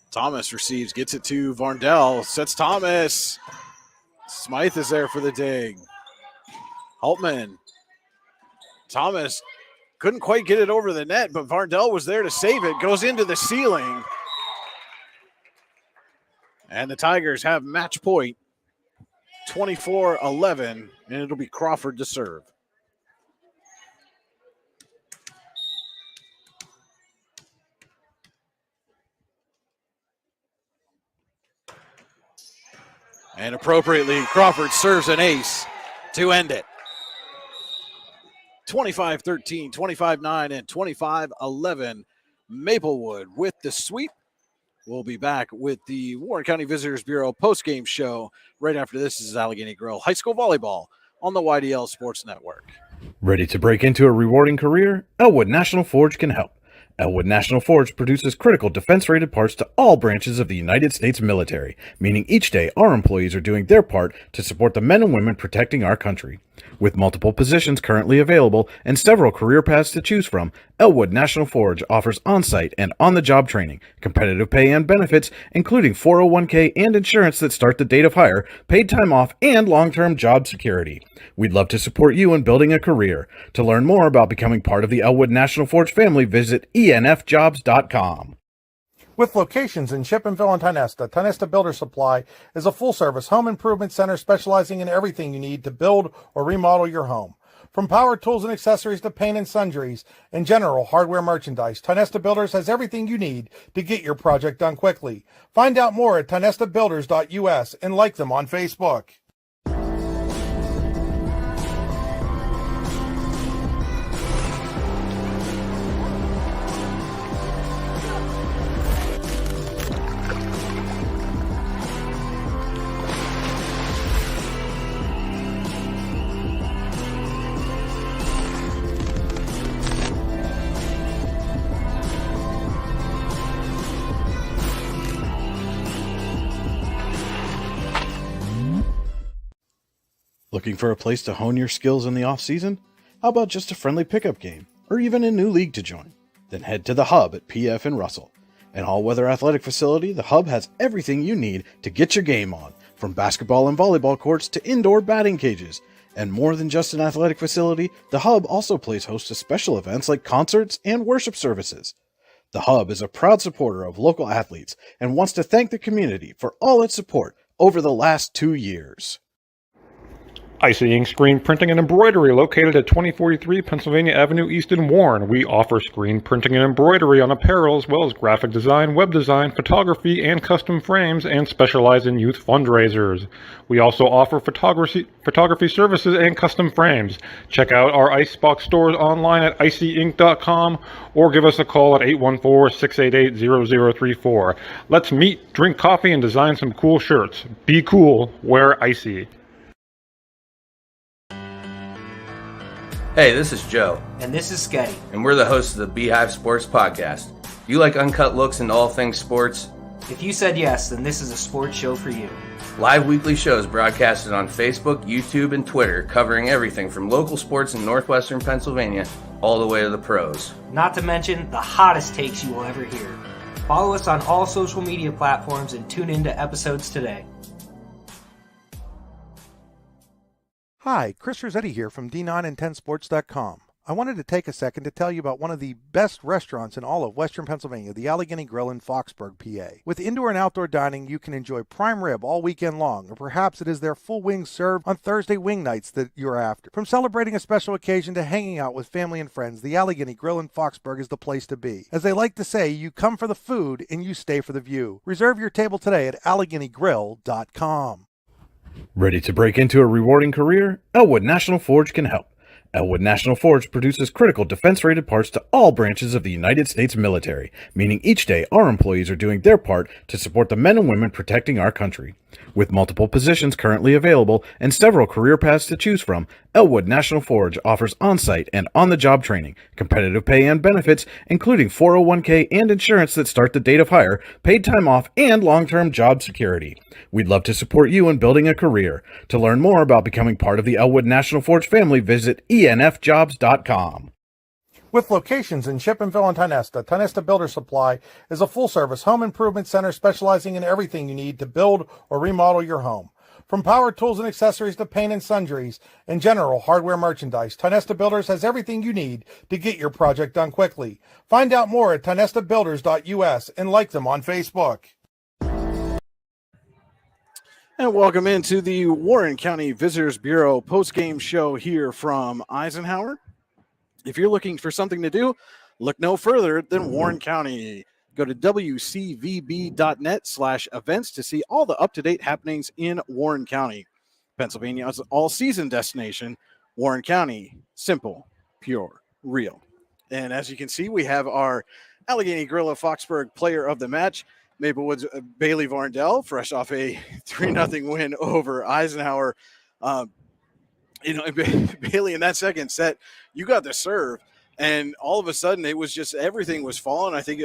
Thomas receives, gets it to Varndell, sets Thomas. Smythe is there for the dig. Holtman. Thomas couldn't quite get it over the net, but Varndell was there to save it. Goes into the ceiling. And the Tigers have match point, 24-11, and it'll be Crawford to serve. And appropriately, Crawford serves an ace to end it. 25-13, 25-9, and 25-11. Maplewood with the sweep. We'll be back with the Warren County Visitors Bureau post-game show. Right after this is Allegheny Grill High School Volleyball on the YDL Sports Network. Ready to break into a rewarding career? Elwood National Forge can help. Elwood National Forge produces critical defense-rated parts to all branches of the United States military, meaning each day our employees are doing their part to support the men and women protecting our country. With multiple positions currently available and several career paths to choose from, Elwood National Forge offers on-site and on-the-job training, competitive pay and benefits, including 401k and insurance that start the date of hire, paid time off, and long-term job security. We'd love to support you in building a career. To learn more about becoming part of the Elwood National Forge family, visit enfjobs.com. With locations in Shippenville and Tionesta Builder Supply is a full-service home improvement center specializing in everything you need to build or remodel your home. From power tools and accessories to paint and sundries and general hardware merchandise, Tionesta Builders has everything you need to get your project done quickly. Find out more at tionestabuilders.us and like them on Facebook. Looking for a place to hone your skills in the off-season? How about just a friendly pickup game, or even a new league to join? Then head to the Hub at PF in Russell. An all-weather athletic facility, the Hub has everything you need to get your game on, from basketball and volleyball courts to indoor batting cages. And more than just an athletic facility, the Hub also plays host to special events like concerts and worship services. The Hub is a proud supporter of local athletes and wants to thank the community for all its support over the last 2 years. Icing Screen Printing and Embroidery, located at 2043 Pennsylvania Avenue East in Warren. We offer screen printing and embroidery on apparel, as well as graphic design, web design, photography, and custom frames, and specialize in youth fundraisers. We also offer photography services and custom frames. Check out our Icebox stores online at icyinc.com or give us a call at 814-688-0034. Let's meet, drink coffee, and design some cool shirts. Be cool, wear Icy. Hey, this is Joe. And this is Sketty. And we're the hosts of the Beehive Sports Podcast. You like uncut looks into all things sports? If you said yes, then this is a sports show for you. Live weekly shows broadcasted on Facebook, YouTube, and Twitter, covering everything from local sports in northwestern Pennsylvania all the way to the pros. Not to mention the hottest takes you will ever hear. Follow us on all social media platforms and tune into episodes today. Hi, Chris Rossetti here from D9and10sports.com. I wanted to take a second to tell you about one of the best restaurants in all of Western Pennsylvania, the Allegheny Grill in Foxburg, PA. With indoor and outdoor dining, you can enjoy prime rib all weekend long, or perhaps it is their full wings served on Thursday wing nights that you're after. From celebrating a special occasion to hanging out with family and friends, the Allegheny Grill in Foxburg is the place to be. As they like to say, you come for the food and you stay for the view. Reserve your table today at AlleghenyGrill.com. Ready to break into a rewarding career? Elwood National Forge can help. Elwood National Forge produces critical defense-rated parts to all branches of the United States military, meaning each day our employees are doing their part to support the men and women protecting our country. With multiple positions currently available and several career paths to choose from, Elwood National Forge offers on-site and on-the-job training, competitive pay and benefits, including 401k and insurance that start the date of hire, paid time off, and long-term job security. We'd love to support you in building a career. To learn more about becoming part of the Elwood National Forge family, visit enfjobs.com. With locations in Shippenville and Tionesta Builder Supply is a full-service home improvement center specializing in everything you need to build or remodel your home. From power tools and accessories to paint and sundries and general hardware merchandise, Tionesta Builders has everything you need to get your project done quickly. Find out more at tionestabuilders.us and like them on Facebook. And welcome into the Warren County Visitors Bureau post-game show here from Eisenhower. If you're looking for something to do, look no further than Warren County. Go to wcvb.net/events to see all the up-to-date happenings in Warren County. Pennsylvania's all-season destination, Warren County, simple, pure, real. And as you can see, we have our Allegheny Grill of Foxburg player of the match, Maplewood's Bailey Varndell, fresh off a 3-0 win over Eisenhower. And Bailey, in that second set, you got the serve, and all of a sudden it was just everything was falling. I think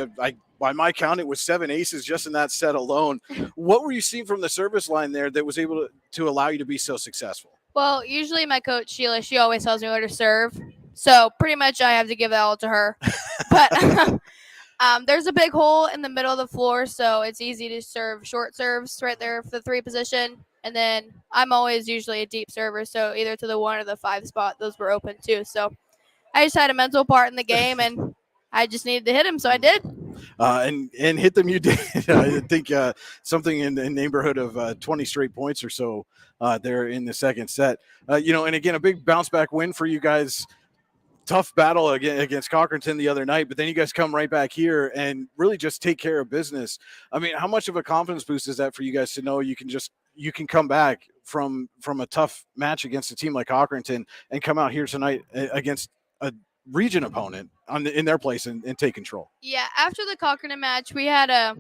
by my count, it was 7 aces just in that set alone. What were you seeing from the service line there that was able to allow you to be so successful? Well, usually my coach, Sheila, she always tells me where to serve. So pretty much I have to give that all to her. But there's a big hole in the middle of the floor, so it's easy to serve short serves right there for the 3 position. And then I'm always usually a deep server, so either to the 1 or the 5 spot, those were open too. So I just had a mental part in the game, and I just needed to hit him, so I did. And hit them you did. I think something in the neighborhood of 20 straight points or so there in the second set. And again, a big bounce back win for you guys. Tough battle against Cochranton the other night, but then you guys come right back here and really just take care of business. I mean, how much of a confidence boost is that for you guys to know you can come back from a tough match against a team like Cochranton and come out here tonight against a region opponent in their place and take control? Yeah, after the Cochranton match, we had a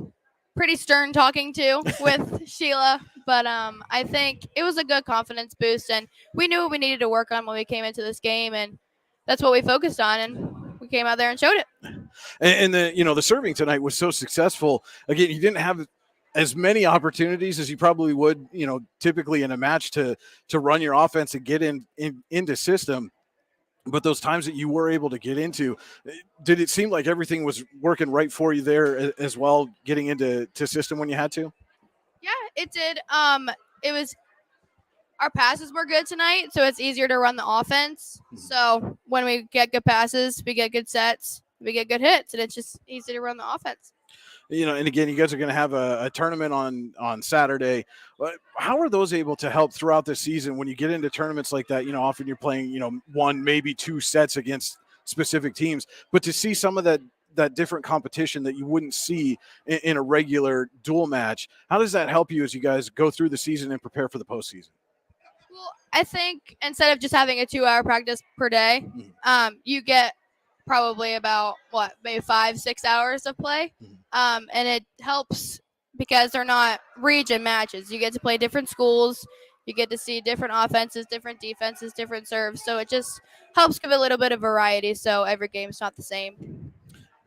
pretty stern talking to with Sheila, but I think it was a good confidence boost, and we knew what we needed to work on when we came into this game, and that's what we focused on, and we came out there and showed it. And the serving tonight was so successful. Again, you didn't have as many opportunities as you probably would, typically in a match to run your offense and get into system. But those times that you were able to get into, did it seem like everything was working right for you there as well, getting into system when you had to? Yeah, it did. It was our passes were good tonight, so it's easier to run the offense. So when we get good passes, we get good sets, we get good hits, and it's just easy to run the offense. And again, you guys are going to have a tournament on Saturday. How are those able to help throughout the season when you get into tournaments like that? Often you're playing, 1, maybe 2 sets against specific teams, but to see some of that different competition that you wouldn't see in a regular dual match, how does that help you as you guys go through the season and prepare for the postseason? Well, I think instead of just having a 2-hour practice per day, you get probably about maybe 5-6 hours of play. And it helps because they're not region matches. You get to play different schools. You get to see different offenses, different defenses, different serves. So it just helps give a little bit of variety so every game's not the same.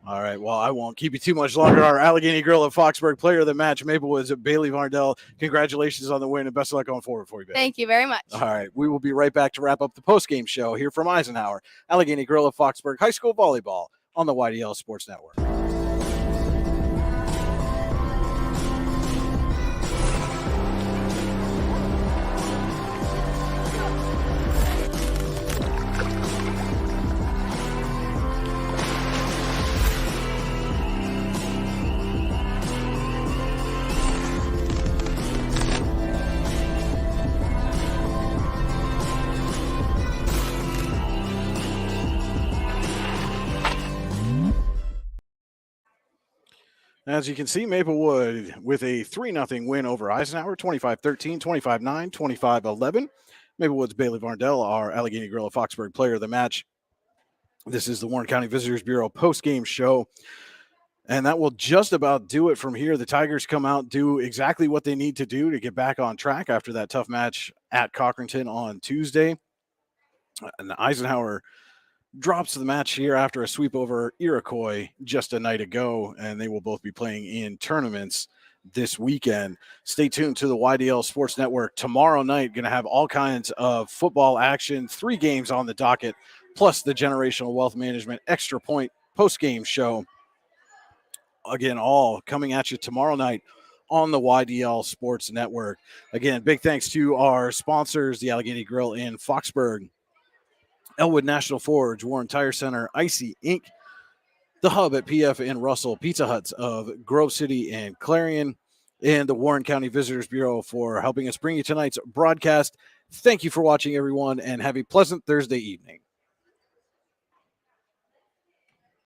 All right, well, I won't keep you too much longer. Our Allegheny Girl of Foxburg player of the match, Maplewood's Bailey Varndell. Congratulations on the win, and best of luck going forward for you, Bailey. Thank you very much. All right, we will be right back to wrap up the postgame show here from Eisenhower, Allegheny Girl of Foxburg High School Volleyball on the YDL Sports Network. As you can see, Maplewood with a 3-0 win over Eisenhower, 25-13, 25-9, 25-11. Maplewood's Bailey Varndell, our Allegheny Girl of Foxburg player of the match. This is the Warren County Visitors Bureau post-game show. And that will just about do it from here. The Tigers come out, do exactly what they need to do to get back on track after that tough match at Cochranton on Tuesday. And Eisenhower drops the match here after a sweep over Iroquois just a night ago, and they will both be playing in tournaments this weekend. Stay tuned to the YDL Sports Network. Tomorrow night, going to have all kinds of football action, 3 games on the docket, plus the Generational Wealth Management Extra Point post-game show. Again, all coming at you tomorrow night on the YDL Sports Network. Again, big thanks to our sponsors, the Allegheny Grill in Foxburg, Elwood National Forge, Warren Tire Center, Icy Inc., the Hub at PF and Russell, Pizza Huts of Grove City and Clarion, and the Warren County Visitors Bureau for helping us bring you tonight's broadcast. Thank you for watching, everyone, and have a pleasant Thursday evening.